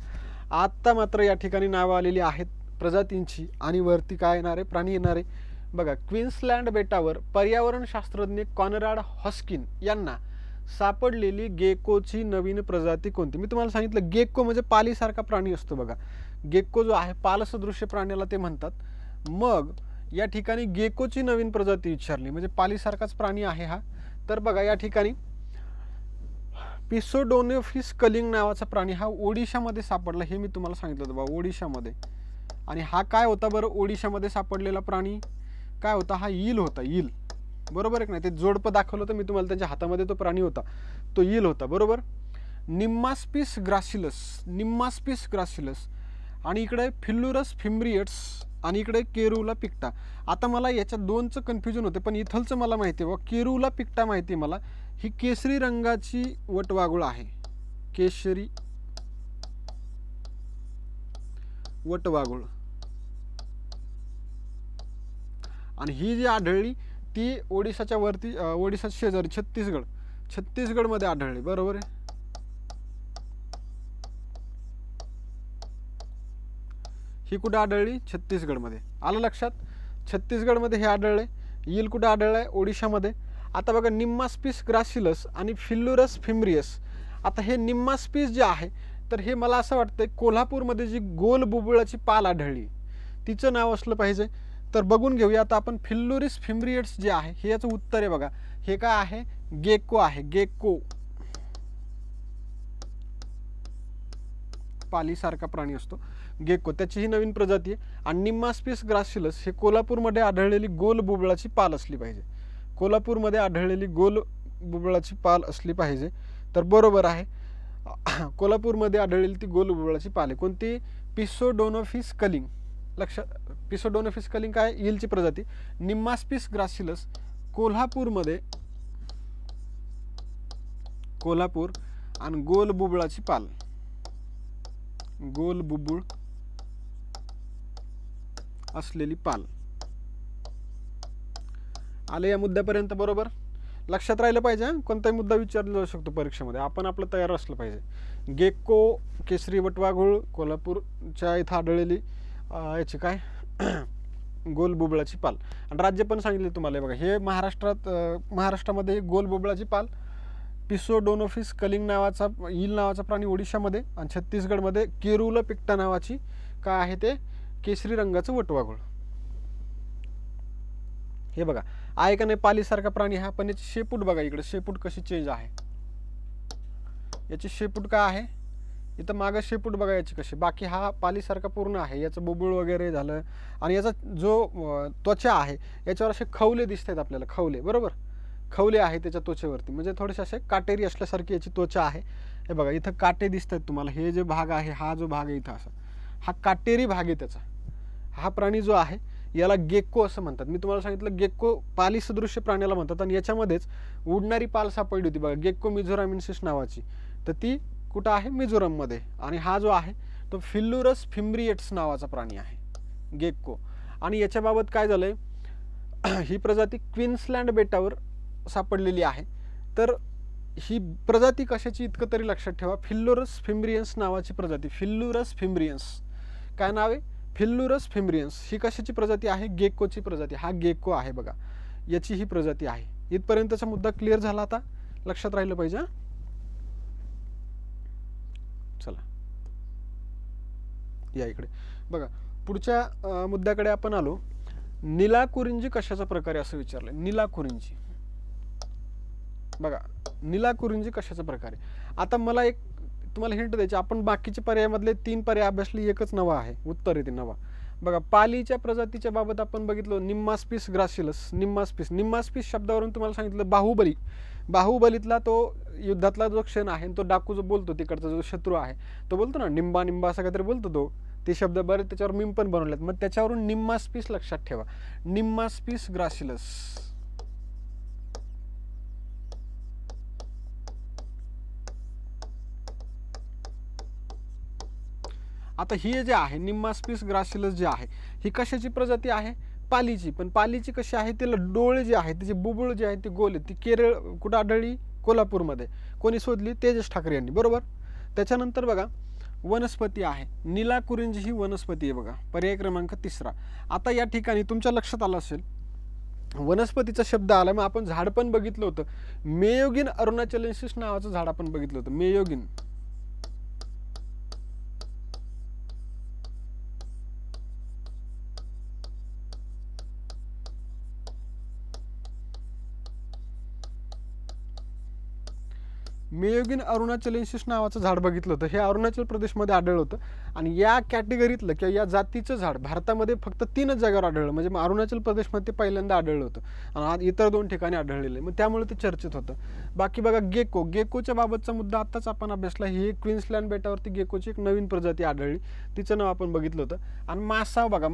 आत्ता मात्र या ठिकाणी नावं आलेली आहेत प्रजातींची आणि वरती काय येणार आहे? प्राणी येणार आहे. बघा क्वीन्सलँड बेटावर पर्यावरण शास्त्रज्ञ कॉनराड हॉस्किन यांना सापडलेली गेक्कोची नवीन प्रजाती कोणती? मी तुम्हाला सांगितलं गेक्को म्हणजे पालीसारखा प्राणी असतो. बघा गेक्को जो आहे पालसदृश्य प्राण्याला ते म्हणतात. मग या ठिकाणी गेक्कोची नवीन प्रजाती विचारली म्हणजे पालीसारखाच प्राणी आहे हा. तर बघा या ठिकाणी पिसोडोनोफिस कलिंग नावाचा प्राणी हा ओडिशामध्ये सापडला. हे मी तुम्हाला सांगितलं होतं बघा ओडिशामध्ये. आणि हा काय होता बरं? ओडिशामध्ये सापडलेला प्राणी काय होता? हा ईल होता. ईल बरोबर आहे की नाही? ते जोडपं दाखवलं होतं मी तुम्हाला. त्यांच्या हातामध्ये तो प्राणी होता तो ईल होता बरोबर. निम्मास्पिस ग्रासिलस आणि इकडे फिल्लुरस फिम्ब्रिएट्स आणि इकडे केरुला पिक्टा. आता मला याच्या दोनचं कन्फ्युजन होते पण इथलचं मला माहिती आहे बघा. केरुला पिक्टा माहिती आहे मला. ही केसरी रंगाची वटवाघूळ आहे. केशरी वटवाघूळ. आणि ही जी आढळली ती ओडिशाच्या वरती ओडिशाच्या शेजारी छत्तीसगडमध्ये आढळली बरोबर आहे. ही कुठं आढळली? छत्तीसगडमध्ये. आलं लक्षात? छत्तीसगडमध्ये हे आढळले. येईल कुठं आढळलं आहे? ओडिशामध्ये. आता बघा निम्मास्पिस ग्रासिलस आणि फिल्लुरस फिम्ब्रियस. आता हे निम्मास्पिस जे आहे तर हे मला असं वाटतंय कोल्हापूरमध्ये जी गोल बुबुळाची पाल आढळली तिचं नाव असलं पाहिजे. तर बघून घेऊया आता आपण. फिल्लुरिस फिम्ब्रियट्स जे आहे हे याचं उत्तर आहे बघा. हे काय आहे? गेको आहे. गेको पालीसारखा प्राणी असतो गेको, त्याची ही नवीन प्रजाती आहे. आणि निम्मास्पिस ग्रासिलस हे कोल्हापूरमध्ये आढळलेली गोल बुबुळाची पाल असली पाहिजे. कोल्हापूरमध्ये आढळलेली गोल बुबुळाची पाल असली पाहिजे. तर बरोबर आहे, कोल्हापूरमध्ये आढळलेली ती गोल बुबुळाची पाल आहे. कोणती? पिसोडोनोफिस कलिंग. लक्षात, पिसोडोनोफिस कलिंग काय? येलची प्रजाती. निम्मास्पिस ग्रासिलस कोल्हापूरमध्ये, कोल्हापूर आणि गोल बुबुळाची पाल, गोल बुबुळ असलेली पाल. आले या मुद्द्यापर्यंत? बरोबर. लक्षात राहिलं पाहिजे. कोणताही मुद्दा विचारला जाऊ शकतो परीक्षेमध्ये, आपण आपलं तयार असलं पाहिजे. गेक्को केसरी वटवाघूळ कोल्हापूरच्या इथं आढळलेली याची काय गोल बुबुळाची पाल. आणि राज्य पण सांगितले तुम्हाला बघा. हे महाराष्ट्रामध्ये गोल बुबुळाची पाल. पिसोडोनोफिस कलिंग नावाचा ईल नावाचा प्राणी ओडिशामध्ये. आणि छत्तीसगडमध्ये केरुल पिक्टा नावाची काय आहे ते केसरी रंगाचं वटवाघूळ. हे बघा आहे का नाही पालीसारखा प्राणी हा. पण याची शेपूट बघा, इकडे शेपूट कशी चेंज आहे. याची शेपूट काय आहे? इथं मागं शेपूट बघा याची कशी. बाकी हा पालीसारखा पूर्ण आहे. याचं बुबुळ वगैरे झालं. आणि याचा जो त्वचा आहे याच्यावर असे खवले दिसत आहेत आपल्याला. खवले, बरोबर, खवले आहे त्याच्या त्वचेवरती. म्हणजे थोडेसे असे काटेरी असल्यासारखी याची त्वचा आहे. हे बघा इथं काटे दिसत आहेत तुम्हाला. हे जे भाग आहे, हा जो भाग आहे इथं असा, हा काटेरी भाग आहे त्याचा. हा प्राणी जो आहे याला गेक्को असं म्हणतात. मी तुम्हाला सांगितलं गेक्को पाली सदृश्य प्राण्याला म्हणतात. आणि याच्यामध्येच उडणारी पाल सापडली होती बघा, गेक्को मिझोरामिन्सिस नावाची. तर ती कुठं आहे? मिझोरममध्ये. आणि हा जो आहे तो फिल्लुरस फिम्ब्रियट्स नावाचा प्राणी आहे गेक्को. आणि याच्याबाबत काय झालंय, ही प्रजाती क्वीन्सलँड बेटावर सापडलेली आहे. तर ही प्रजाती कशाची इतकं तरी लक्षात ठेवा. फिल्लुरस फिम्ब्रियन्स नावाची प्रजाती. फिल्लुरस फिम्ब्रियन्स काय नाव आहे? फिल्लुरस फिम्ब्रियन्स. ही कशाची प्रजाती आहे? गेक्कोची प्रजाती. हा गेक्को आहे बघा, याची ही प्रजाती आहे. इथपर्यंतचा मुद्दा क्लिअर झाला. आता लक्षात राहिलं पाहिजे. चला या इकडे बघा. पुढच्या मुद्द्याकडे आपण आलो. निलाकुरिंजी कशाचा प्रकार आहे असं विचारलंय. निलाकुरिंजी बघा, निलाकुरिंजी कशाचा प्रकार आहे. आता मला एक तुम्हाला हिंट द्यायची. आपण बाकीच्या पर्यायामधले 3 पर्याय अभ्यासले, एकच नवा आहे उत्तर आहे ते नवा. बघा पालीच्या प्रजातीच्या बाबत आपण बघितलं निम्मास्पिस ग्रासिलस. निम्मास्पिस शब्दावरून तुम्हाला सांगितलं बाहुबली. बाहुबलीतला तो युद्धातला जो क्षण आहे, तो डाकू जो बोलतो तिकडचा जो शत्रू आहे तो बोलतो ना निंबा निंबा असं काहीतरी बोलतो तो. ते शब्द बरेच त्याच्यावर मीम पण बनवलेत. मग त्याच्यावरून निम्मास्पिस लक्षात ठेवा. निम्मास्पिस ग्रासिलस. आता ही जे आहे निम्मास्पिस ग्रासिलस जे आहे ही कशाची प्रजाती आहे? पालीची. पण पालीची कशी आहे? तिला डोळे जे आहेत, तिचे बुबुळ जे आहेत ते गोल आहेत. ती केरळ कुठं आढळली? कोल्हापूरमध्ये. कोणी शोधली? तेजस ठाकरे यांनी, बरोबर. त्याच्यानंतर बघा वनस्पती आहे. निलाकुरिंजी ही वनस्पती आहे बघा, पर्याय क्रमांक 3. आता या ठिकाणी तुमच्या लक्षात आलं असेल वनस्पतीचा शब्द आला, मग आपण झाड पण बघितलं होतं. मेयोगिन अरुणाचलेन्सिस नावाचं झाड आपण बघितलं होतं. मेयोगिन. मेयोगिन अरुणाचलेन्सिस नावाचं झाड बघितलं होतं. हे अरुणाचल प्रदेशमध्ये आढळलं होतं. आणि या कॅटेगरीतलं किंवा या जातीचं झाड भारतामध्ये फक्त 3च जागेवर आढळलं. म्हणजे अरुणाचल प्रदेशमध्ये ते पहिल्यांदा आढळलं होतं आणि इतर 2 ठिकाणी आढळलेलं आहे. मग त्यामुळे ते चर्चेत होतं. बाकी बघा गेक्को. गेक्कोच्या बाबतचा मुद्दा आत्ताच आपण अभ्यासला. ही क्वीन्सलँड बेटावरती गेक्कोची एक नवीन प्रजाती आढळली, तिचं नाव आपण बघितलं होतं. आणि मासा बघा,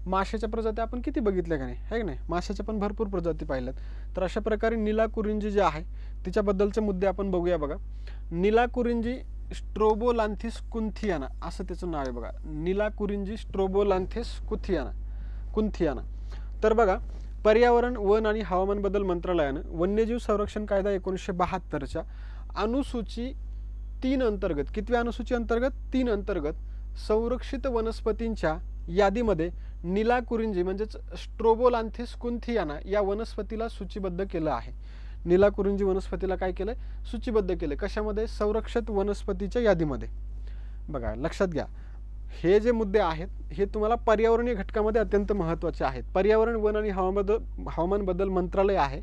माशाच्या प्रजाती आपण किती बघितल्या का नाही, आहे की नाही. माशाच्या पण भरपूर प्रजाती पाहिल्यात. तर अशा प्रकारे निलाकुरिंजी जे आहे तिच्याबद्दलचे मुद्दे आपण बघूया बघा. निलाकुरिंजी स्ट्रोबोलान्थिस कुंथियाना असं त्याचं नाव आहे बघा. निलाकुरिंजी स्ट्रोबोलान्थिस कुंथियाना. तर बघा पर्यावरण, वन आणि हवामान बदल मंत्रालयानं वन्यजीव संरक्षण कायदा 1972च्या अनुसूची 3 अंतर्गत, कितव्या अनुसूची अंतर्गत? 3 अंतर्गत संरक्षित वनस्पतींच्या यादीमध्ये निलाकुरिंजी म्हणजेच स्ट्रोबोलांथिस कुंथियाना या वनस्पतीला सूचीबद्ध केलं आहे. निलाकुरिंजी वनस्पतीला काय केलंय? सूचीबद्ध केले. कशामध्ये? संरक्षित वनस्पतीच्या यादीमध्ये. बघा लक्षात घ्या, हे जे मुद्दे आहेत हे तुम्हाला पर्यावरणीय घटकामध्ये अत्यंत महत्त्वाचे आहेत. पर्यावरण, वन आणि हवामान बदल मंत्रालय आहे,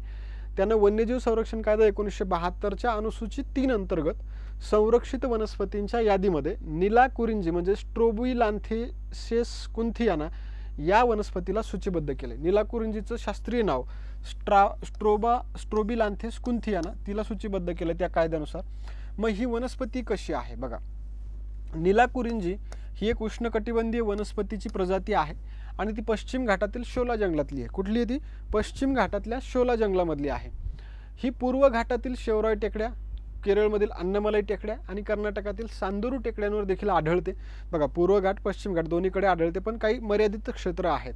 त्यानं वन्यजीव संरक्षण कायदा 1972च्या अनुसूची 3 अंतर्गत संरक्षित वनस्पतींच्या यादीमध्ये निलाकुरिंजी म्हणजे स्ट्रोबोलांथिस कुंथियाना या वनस्पतीला सूचीबद्ध केले. निलाकुरिंजीचं शास्त्रीय नाव स्ट्रोबोलांथिस कुंथियाना, तिला सूचीबद्ध केलं त्या कायद्यानुसार. मग ही वनस्पती कशी आहे? बघा, निलाकुरिंजी ही एक उष्णकटिबंधीय वनस्पतीची प्रजाती आहे आणि ती पश्चिम घाटातील शोला जंगलातली आहे. कुठली आहे ती? पश्चिम घाटातल्या शोला जंगलामधली आहे. ही पूर्व घाटातील शेवराय टेकड्या, केरळमधील अन्नमलाई टेकड्या आणि कर्नाटकातील सांदूरू टेकड्यांवर देखील आढळते. बघा, पूर्व घाट पश्चिम घाट दोन्हीकडे आढळते, पण काही मर्यादित क्षेत्र आहेत.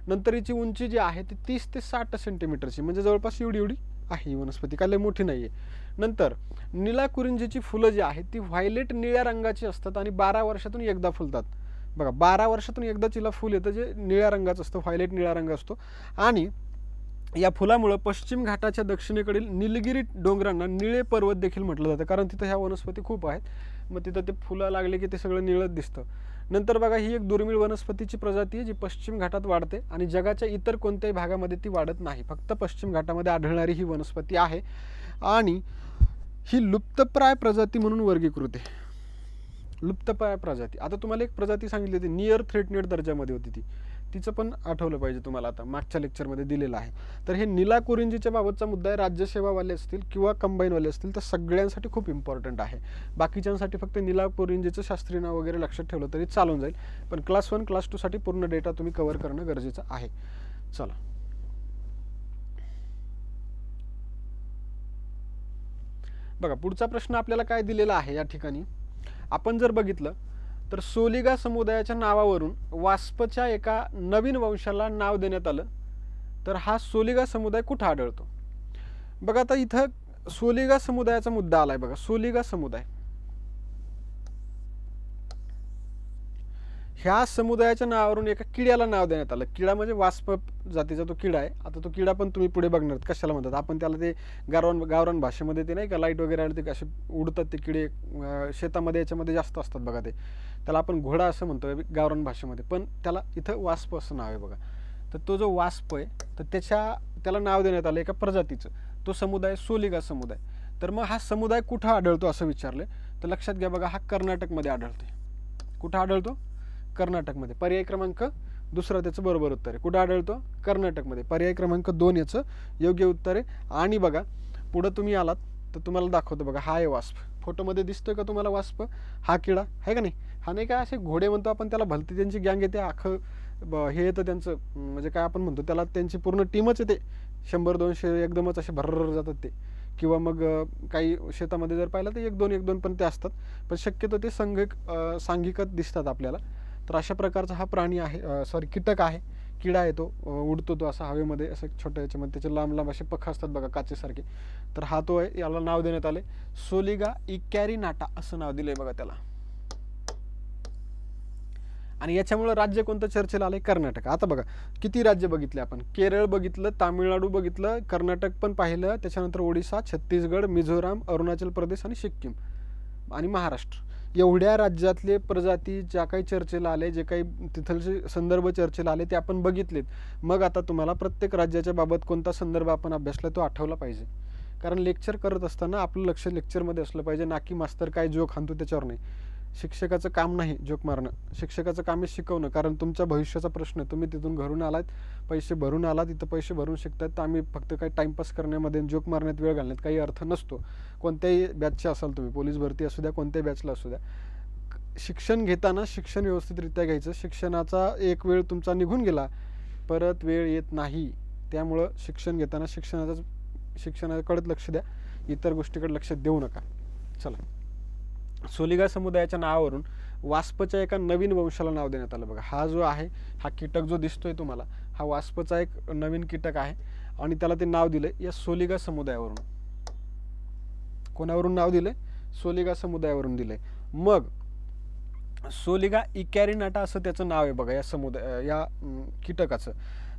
नंतर हिची उंची जी आहे ती 30 ते 60 सेंटीमीटरची, म्हणजे जवळपास एवढी आहे ही वनस्पती, काय लय मोठी नाही आहे. नंतर निलाकुरिंजीची फुलं जी आहेत ती व्हायलेट निळ्या रंगाची असतात आणि 12 वर्षातून एकदा फुलतात. बघा, 12 वर्षातून एकदा तिला फुल येतं जे निळ्या रंगाचं असतं, व्हायलेट निळा रंग असतो. आणि या फुलामुळे पश्चिम घाटाच्या दक्षिणेकडील निलगिरी डोंगरांना निळे पर्वत देखील म्हटलं जातं, कारण तिथं ह्या वनस्पती खूप आहेत. मग तिथं ते फुलं लागले की ते सगळं निळत दिसतं. नंतर बघा, ही एक दुर्मिळ वनस्पतीची प्रजाती आहे जी पश्चिम घाटात वाढते आणि जगाच्या इतर कोणत्याही भागामध्ये ती वाढत नाही, फक्त पश्चिम घाटामध्ये आढळणारी ही वनस्पती आहे. आणि ही लुप्तप्राय प्रजाती म्हणून वर्गीकृत आहे. लुप्तप्राय प्रजाती. आता तुम्हाला एक प्रजाती सांगितली होती, नियर थ्रेटनेड दर्जामध्ये होती ती, तिचं पण आठवलं पाहिजे तुम्हाला, आता मागच्या लेक्चरमध्ये दिलेलं आहे. तर हे निलाकुरिंजीच्या बाबतचा मुद्दा आहे. राज्यसेवावाले असतील किंवा कंबाईनवाले असतील तर सगळ्यांसाठी खूप इम्पॉर्टंट आहे. बाकीच्यांसाठी फक्त निलाकुरिंजीचं शास्त्रीय नाव वगैरे लक्षात ठेवलं तरी चालून जाईल, पण क्लास 1 क्लास 2 साठी पूर्ण डेटा तुम्ही कव्हर करणं गरजेचं आहे. चला, बघा पुढचा प्रश्न आपल्याला काय दिलेला आहे या ठिकाणी. आपण जर बघितलं तर सोलिगा समुदायाच्या नावावरून वास्पच्या एका नवीन वंशाला नाव देण्यात आलं. तर हा सोलिगा समुदाय कुठं आढळतो? बघा, आता इथं सोलिगा समुदायाचा मुद्दा आलाय. बघा, सोलिगा समुदाय ह्या समुदायाच्या नावावरून एका किड्याला नाव देण्यात आलं. किडा म्हणजे वास्प जातीचा तो किडा आहे. आता तो किडा पण तुम्ही पुढे बघणार कशाला म्हणतात. आपण त्याला ते गावरान भाषेमध्ये ते नाही का लाईट वगैरे आले ते असे उडतात ते किडे, शेतामध्ये याच्यामध्ये जास्त असतात बघा ते, त्याला आपण घोडा असं म्हणतो गावरान भाषेमध्ये, पण त्याला इथं वास्प असं नाव आहे बघा. तर तो जो वास्प आहे तर त्याला नाव देण्यात आलं एका प्रजातीचं. तो समुदाय सोलिगा समुदाय. तर मग हा समुदाय कुठं आढळतो असं विचारलं तर लक्षात घ्या, बघा हा कर्नाटकमध्ये आढळतोय. कुठं आढळतो? कर्नाटकमध्ये. पर्याय क्रमांक दुसरा त्याचं बरोबर उत्तर आहे. कुठं आढळतो? कर्नाटकमध्ये. पर्याय क्रमांक 2 याचं योग्य उत्तर आहे. आणि बघा पुढं तुम्ही आलात तर तुम्हाला दाखवतो, बघा हा आहे वास्प. फोटोमध्ये दिसतोय का तुम्हाला वास्प? हा किडा आहे का नाही? हा नाही काय असे घोडे म्हणतो आपण त्याला, भलती त्यांची गँग येते, अख्खं हे येतं त्यांचं, म्हणजे काय आपण म्हणतो त्याला, त्यांची पूर्ण टीमच येते, 100-200 एकदमच असे भरर जातात ते. किंवा मग काही शेतामध्ये जर पाहिलं तर 1-2 पण ते असतात, पण शक्यतो ते सांघिकच दिसतात आपल्याला. तर अशा प्रकारचा हा प्राणी आहे, कीटक आहे, किडा आहे. तो उडतो, तो असा हवेमध्ये असं छोट्या याच्यामध्ये, त्याचे लांब लांब असे पंख असतात बघा काचेसारखे. तर हा तो आहे, याला नाव देण्यात आले सोलिगा इकॅरिनाटा असं नाव दिलंय बघा त्याला. आणि याच्यामुळे राज्य कोणतं चर्चेला आलंय? कर्नाटक. आता बघा किती राज्य बघितले आपण. केरळ बघितलं, तामिळनाडू बघितलं, कर्नाटक पण पाहिलं, त्याच्यानंतर ओडिसा, छत्तीसगड, मिझोराम, अरुणाचल प्रदेश आणि सिक्कीम आणि महाराष्ट्र. एवढ्या राज्यातले प्रजाती ज्या काही चर्चेला आले, जे काही तिथलचे संदर्भ चर्चेला आले ते आपण बघितलेत. मग आता तुम्हाला प्रत्येक राज्याच्या बाबत कोणता संदर्भ आपण अभ्यासला तो आठवला पाहिजे, कारण लेक्चर करत असताना आपलं लक्ष लेक्चरमध्ये असलं पाहिजे, ना की मास्तर काय जोक हाणतो त्याच्यावर नाही. शिक्षकाचं काम नाही जोक मारणं, शिक्षकाचं काम आहे शिकवणं. कारण तुमच्या भविष्याचा प्रश्न, तुम्ही तिथून घरून आलात, पैसे भरून आलात, तिथं पैसे भरून शिकतात, तर आम्ही फक्त काही टाईमपास करण्यामध्ये, जोक मारण्यात वेळ घालण्यात काही अर्थ नसतो. कोणत्याही बॅचचे असाल तुम्ही, पोलीस भरती असू द्या, कोणत्याही बॅचला असू द्या, शिक्षण घेताना शिक्षण व्यवस्थितरित्या घ्यायचं. शिक्षणाचा एक वेळ तुमचा निघून गेला, परत वेळ येत नाही. त्यामुळं शिक्षण घेताना शिक्षणाकडे लक्ष द्या, इतर गोष्टीकडे लक्ष देऊ नका. चला, सोलिगा समुदायाच्या नावावरून वास्पच्या एका नवीन वंशाला नाव देण्यात आलं. बघा हा जो आहे, हा कीटक जो दिसतोय तुम्हाला, हा वास्पचा एक नवीन कीटक आहे आणि त्याला ते नाव दिलंय या सोलिगा समुदायावरून. कोणावरून नाव दिलंय? सोलिगा समुदायावरून दिलंय. मग सोलिगा इकॅरिनाटा असं त्याचं नाव आहे बघा या कीटकाचं.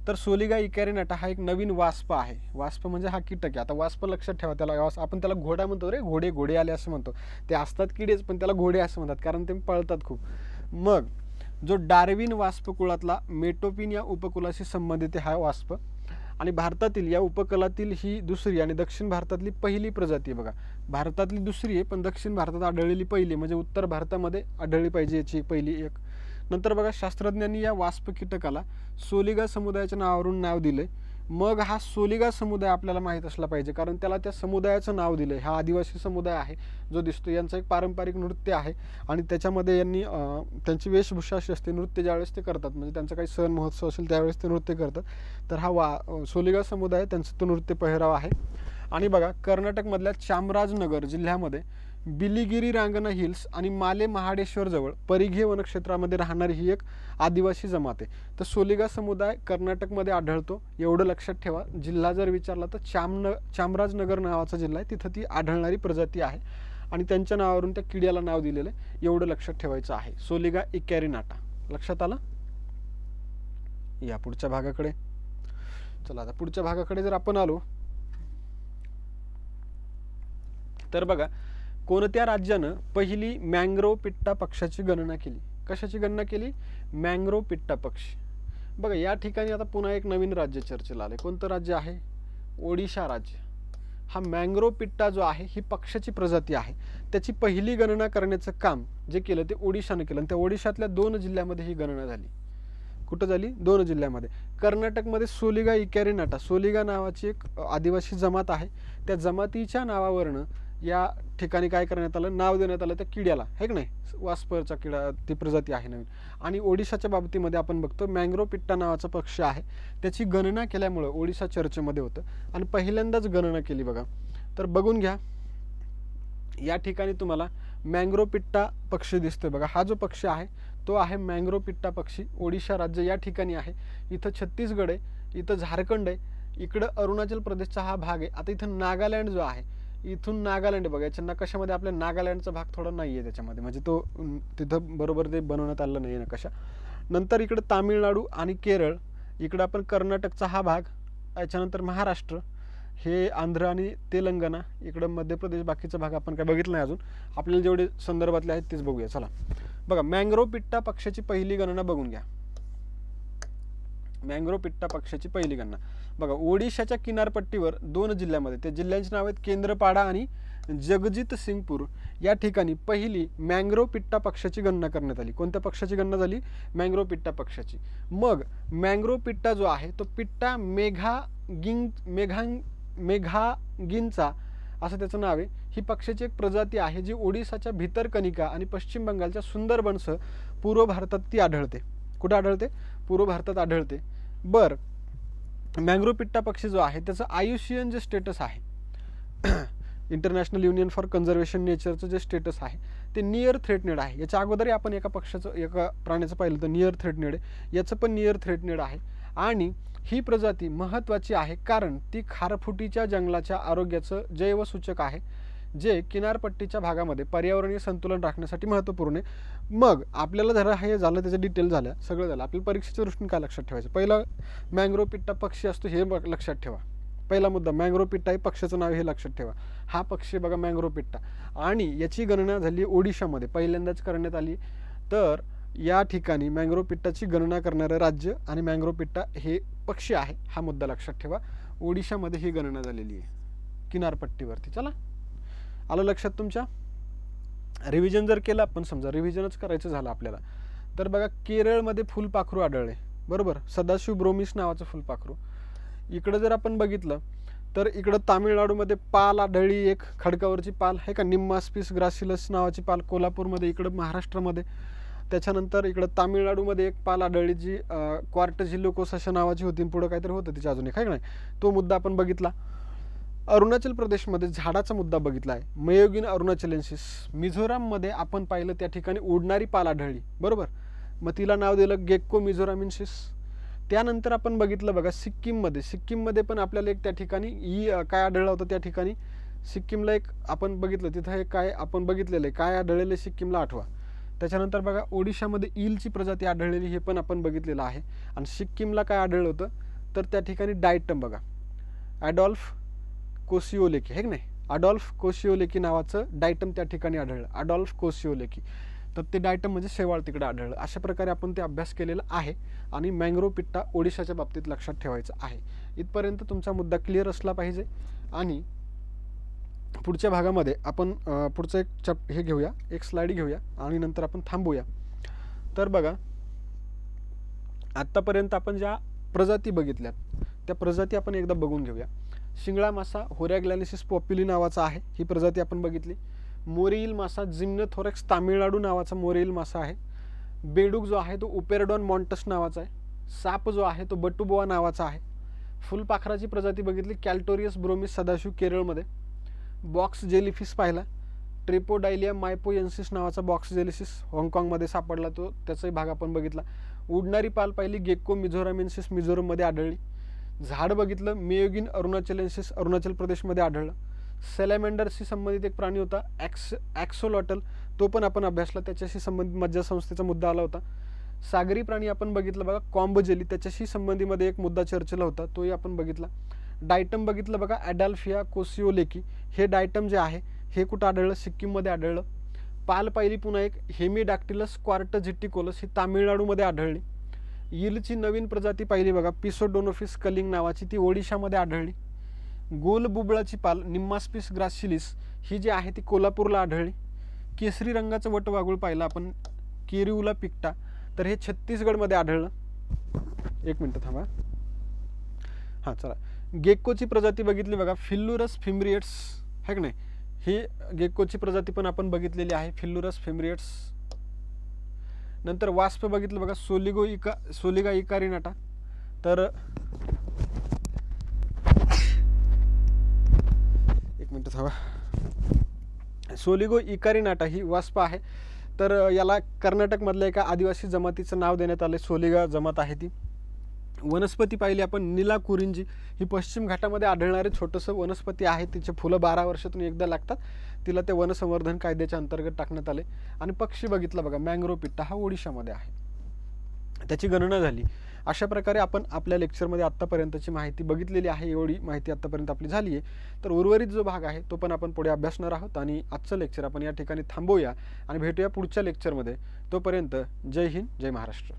तर सोलिगा इकॅरिनाटा हा एक नवीन वास्प आहे. वास्प म्हणजे हा कीटक आहे. आता वास्प लक्षात ठेवा, त्याला आपण त्याला घोडा म्हणतो रे, घोडे आले असं म्हणतो. ते असतात किडेच पण त्याला घोडे असं म्हणतात कारण ते पळतात खूप. मग जो डार्विन वास्प कुळातला मेटोपिन या उपकुलाशी संबंधित हा वास्प, आणि भारतातील या उपकुलातील ही दुसरी आणि दक्षिण भारतातली पहिली प्रजाती आहे बघा. भारतातली दुसरी आहे पण दक्षिण भारतात आढळलेली पहिली, म्हणजे उत्तर भारतामध्ये आढळली पाहिजे याची पहिली एक. नंतर बघा शास्त्रज्ञांनी या वास्प कीटकाला सोलिगा समुदायाच्या नावावरून नाव दिले. मग हा सोलिगा समुदाय आपल्याला माहीत असला पाहिजे कारण त्याला त्या समुदायाचं नाव दिलं. हा आदिवासी समुदाय आहे जो दिसतो, यांचं एक पारंपरिक नृत्य आहे आणि त्याच्यामध्ये यांनी त्यांची वेशभूषा अशी असते, नृत्य ज्यावेळेस ते करतात म्हणजे त्यांचा काही सण महोत्सव असेल त्यावेळेस ते नृत्य करतात. तर हा सोलिगा समुदाय त्यांचं तो नृत्य पेहराव आहे. आणि बघा कर्नाटकमधल्या चामराजनगर जिल्ह्यामध्ये बिलिगिरी रांगणा हिल्स आणि माले महाडेश्वर जवळ परिघीय वनक्षेत्रामध्ये राहणारी ही एक आदिवासी जमात आहे. तर सोलिगा समुदाय कर्नाटकमध्ये आढळतो एवढं लक्षात ठेवा. जिल्हा जर विचारला तर चामराजनगर नावाचा जिल्हा आहे, तिथं ती आढळणारी प्रजाती आहे आणि त्यांच्या नावावरून त्या किड्याला नाव दिलेलं आहे एवढं लक्षात ठेवायचं आहे. सोलिगा इकॅरिनाटा लक्षात आलं. या पुढच्या भागाकडे चला. आता पुढच्या भागाकडे जर आपण आलो तर बघा कोणत्या राज्यानं पहिली मँग्रोव पिट्टा पक्षाची गणना केली. कशाची गणना केली? मँग्रोव पिट्टा पक्षी. बघा या ठिकाणी आता पुन्हा एक नवीन राज्य चर्चेला आले. कोणतं राज्य आहे? ओडिशा राज्य. हा मँग्रोव पिट्टा जो आहे ही पक्षाची प्रजाती आहे. त्याची पहिली गणना करण्याचं काम जे केलं ते ओडिशानं केलं आणि त्या ओडिशातल्या 2 जिल्ह्यामध्ये ही गणना झाली. कुठं झाली? 2 जिल्ह्यामध्ये. कर्नाटकमध्ये सोलिगा इकॅरिनाटा, सोलिगा नावाची एक आदिवासी जमात आहे. त्या जमातीच्या नावावरनं या ठिकाणी काय करण्यात आलं? नाव देण्यात आलं त्या किड्याला, है की नाही? वास्परचा किडा ती प्रजाती आहे नवीन. आणि ओडिशाच्या बाबतीमध्ये आपण बघतो मँग्रोव पिट्टा नावाचा पक्षी आहे. त्याची गणना केल्यामुळं ओडिशा चर्चेमध्ये होतं आणि पहिल्यांदाच गणना केली बघा. तर बघून घ्या या ठिकाणी तुम्हाला मँग्रोव पिट्टा पक्षी दिसतोय बघा. हा जो पक्षी आहे तो आहे मँग्रोव पिट्टा पक्षी. ओडिशा राज्य या ठिकाणी आहे. इथं छत्तीसगड आहे, इथं झारखंड आहे, इकडं अरुणाचल प्रदेशचा हा भाग आहे. आता इथं नागालँड जो आहे, इथून नागालँड बघा, याच्या नकाशामध्ये आपल्या नागालँडचा भाग थोडा नाही आहे त्याच्यामध्ये, म्हणजे तो तिथं बरोबर ते बनवण्यात आलं नाही आहे नकाशा. नंतर इकडं तामिळनाडू आणि केरळ, इकडं आपण कर्नाटकचा हा भाग, याच्यानंतर महाराष्ट्र, हे आंध्र आणि तेलंगणा, इकडं मध्य प्रदेश, बाकीचा भाग आपण काय बघितलं नाही अजून. आपल्याला जेवढे संदर्भातले आहेत तेच बघूया. चला बघा मँग्रोव पिट्टा पक्षाची पहिली गणना बघून घ्या. मँग्रोव पिट्टा पक्षाची पहिली गणना बघा. ओडिशाच्या किनारपट्टीवर 2 जिल्ह्यामध्ये, त्या जिल्ह्यांची नाव आहेत केंद्रपाडा आणि जगजितसिंगपूर, या ठिकाणी पहिली मँग्रोव पिट्टा पक्षाची गणना करण्यात आली. कोणत्या पक्षाची गणना झाली? मँग्रोव पिट्टा पक्षाची. मग मँग्रोव पिट्टा जो आहे तो पिट्टा मेघागिनचा असं त्याचं नाव आहे. ही पक्षाची एक प्रजाती आहे जी ओडिशाच्या भितरकनिका आणि पश्चिम बंगालच्या सुंदरबनसह पूर्व भारतात ती आढळते. कुठं आढळते? पूर्व भारतात आढळते. बर, मँग्रोव पिट्टा पक्षी जो आहे त्याचं IUCN जे स्टेटस आहे, इंटरनॅशनल युनियन फॉर कन्झर्वेशन नेचरचं जे स्टेटस आहे ते नियर थ्रेटनेड आहे. याच्या अगोदरही आपण एका प्राण्याचं पाहिलं तर नियर थ्रेटनेड आहे, याचं पण नियर थ्रेटनेड आहे. आणि ही प्रजाती महत्त्वाची आहे कारण ती खारफुटीच्या जंगलाच्या आरोग्याचं जैवसूचक आहे, जे किनारपट्टीच्या भागामध्ये पर्यावरणीय संतुलन राखण्यासाठी महत्त्वपूर्ण आहे. मग आपल्याला जरा हे झालं, त्याचं डिटेल झालं, सगळं झालं. आपल्याला परीक्षेच्या दृष्टीने काय लक्षात ठेवायचं? पहिला मँग्रोव पिट्टा पक्षी असतो हे लक्षात ठेवा. पहिला मुद्दा मँग्रोव पिट्टा हे पक्षाचं नाव हे लक्षात ठेवा. हा पक्षी बघा मँग्रोव पिट्टा, आणि याची गणना झाली ओडिशामध्ये पहिल्यांदाच करण्यात आली. तर या ठिकाणी मँग्रोव पिट्टाची गणना करणारं राज्य आणि मँग्रोव पिट्टा हे पक्षी आहे, हा मुद्दा लक्षात ठेवा. ओडिशामध्ये ही गणना झालेली आहे किनारपट्टीवरती. चला आलं लक्षात तुमच्या? रिव्हिजन जर केलं आपण, समजा रिव्हिजनच करायचं झालं आपल्याला, तर बघा केरळमध्ये फुलपाखरू आढळले, बरोबर, सदाशिव ब्रोमिस नावाचं फुलपाखरू. इकडं जर आपण बघितलं तर इकडं तामिळनाडूमध्ये पाल आढळली, एक खडकावरची पाल आहे का, निम्मास्पिस ग्रासिलस नावाची पाल कोल्हापूरमध्ये, इकडं महाराष्ट्रामध्ये. त्याच्यानंतर इकडं तामिळनाडूमध्ये एक पाल आढळली जी क्वार्टझिलोकोस अशा नावाची होती, पुढं काहीतरी होतं तिच्या अजून एक, आहे का नाही, तो मुद्दा आपण बघितला. अरुणाचल प्रदेशमध्ये झाडाचा मुद्दा बघितला आहे, मयोगिन अरुणाचलेन्सिस. मिझोराममध्ये आपण पाहिलं त्या ठिकाणी उडणारी पाल आढळली, बरोबर, मग तिला नाव दिलं गेक्को मिझोरामिन्सिस. त्यानंतर आपण बघितलं बघा सिक्कीममध्ये पण आपल्याला एक त्या ठिकाणी काय आढळलं होतं, त्या ठिकाणी सिक्कीमला एक आपण बघितलं, तिथं एक काय आपण बघितलेलं आहे, काय आढळलेलं सिक्कीमला आठवा. त्याच्यानंतर बघा ओडिशामध्ये ईलची प्रजाती आढळलेली हे पण आपण बघितलेलं आहे. आणि सिक्कीमला काय आढळलं होतं तर त्या ठिकाणी डायटम बघा, ॲडॉल्फ कोसिओलेकी हे की नाही, अडॉल्फ कोसिओलेकी नावाचं डायटम त्या ठिकाणी आढळलं, अडॉल्फ कोसिओलेकी. तर ते डायटम म्हणजे शेवाळ तिकडे आढळलं. अशा प्रकारे आपण ते अभ्यास केलेला आहे. आणि मँग्रोव पिट्टा ओडिशाच्या बाबतीत लक्षात ठेवायचं आहे. इथपर्यंत तुमचा मुद्दा क्लिअर असला पाहिजे. आणि पुढच्या भागामध्ये आपण पुढचं एक हे घेऊया, एक स्लाइड घेऊया आणि नंतर आपण थांबूया. तर बघा, आत्तापर्यंत आपण ज्या प्रजाती बघितल्यात त्या प्रजाती आपण एकदा बघून घेऊया. शिंगळा मासा होरॅग्लॅनिसिस पॉप्युली नावाचा आहे, ही प्रजाती आपण बघितली. मोरेईल मासा जिम्नोथोरॅक्स तामिळनाडू नावाचा मोरेईल मासा आहे. बेडूक जो आहे तो उपेरडॉन मॉन्टस नावाचा आहे. साप जो आहे तो बटुबोआ नावाचा आहे. फुलपाखराची प्रजाती बघितली, कॅल्टोरियस ब्रोमिस सदाशिव केरळमध्ये. बॉक्स जेलीफिश पाहिला, ट्रिपोडायलिया मायपोयन्सिस नावाचा बॉक्स जेलीफिश हाँगकाँगमध्ये सापडला, तो त्याचाही भाग आपण बघितला. उडणारी पाल पाहिली, गेक्को मिझोरामेन्सिस मिझोरममध्ये आढळली. झाड बघितलं, मियोगिन अरुणाचलेन्सिस अरुणाचल प्रदेशमध्ये आढळलं. सॅलॅमेंडरशी संबंधित एक प्राणी होता ॲक्सोलॉटल, तो पण आपण अभ्यासला, त्याच्याशी संबंधित मज्जासंस्थेचा मुद्दा आला होता. सागरी प्राणी आपण बघितलं बघा, कॉम्ब जेली, त्याच्याशी संबंधीमध्ये एक मुद्दा चर्चेला होता, तोही आपण बघितला. डायटम बघितलं बघा, ॲडॉल्फिया कोसिओलेकी, हे डायटम जे आहे हे कुठं आढळलं, सिक्कीममध्ये आढळलं. पाल पाहिली पुन्हा एक हेमिडॅक्टिलस क्वार्टझिटिकोलस, ही तामिळनाडूमध्ये आढळली. ईलची नवीन प्रजाती पाहिली बघा, पिसोडोनोफिस कलिंग नावाची, ती ओडिशामध्ये आढळली. गोल बुबळाची पाल निम्मास्पिस ग्रासिलिस, ही जी आहे ती कोल्हापूरला आढळली. केसरी रंगाचं वटवाघूळ पाहिलं आपण, केरिउला पिक्टा, तर हे छत्तीसगडमध्ये आढळलं. एक मिनटं थांबा. हां चला, गेक्कोची प्रजाती बघितली बघा, फिल्लुरस फिम्ब्रिएट्स है की नाही, ही गेक्कोची प्रजाती पण आपण बघितलेली आहे, फिल्लुरस फिम्ब्रिएट्स. नंतर वास्प बघितलं बघा, सोलिगा इकारिनाटा. तर एक मिनटं थांबा. सोलिगो इकारिनाटा ही वास्प आहे. तर याला कर्नाटकमधल्या एका आदिवासी जमातीचं नाव देण्यात आलं, सोलिगा जमात आहे ती. वनस्पती पाहिली आपण, नीला कुरिंजी, ही पश्चिम घाटामध्ये आढळणारे छोटंसं वनस्पती आहे. तिचे फुलं 12 वर्षातून एकदा लागतात. तिला ते वनसंवर्धन कायद्याच्या अंतर्गत टाकण्यात आले. आणि पक्षी बघितला बघा, मँग्रोव पिट्टा हा ओडिशामध्ये आहे, त्याची गणना झाली. अशा प्रकारे आपण आपल्या लेक्चरमध्ये आत्तापर्यंतची माहिती बघितलेली आहे. एवढी माहिती आत्तापर्यंत आपली झाली आहे. तर उर्वरित जो भाग आहे तो पण आपण पुढे अभ्यासणार आहोत. आणि आजचं लेक्चर आपण या ठिकाणी थांबवूया आणि भेटूया पुढच्या लेक्चरमध्ये. तोपर्यंत जय हिंद, जय महाराष्ट्र.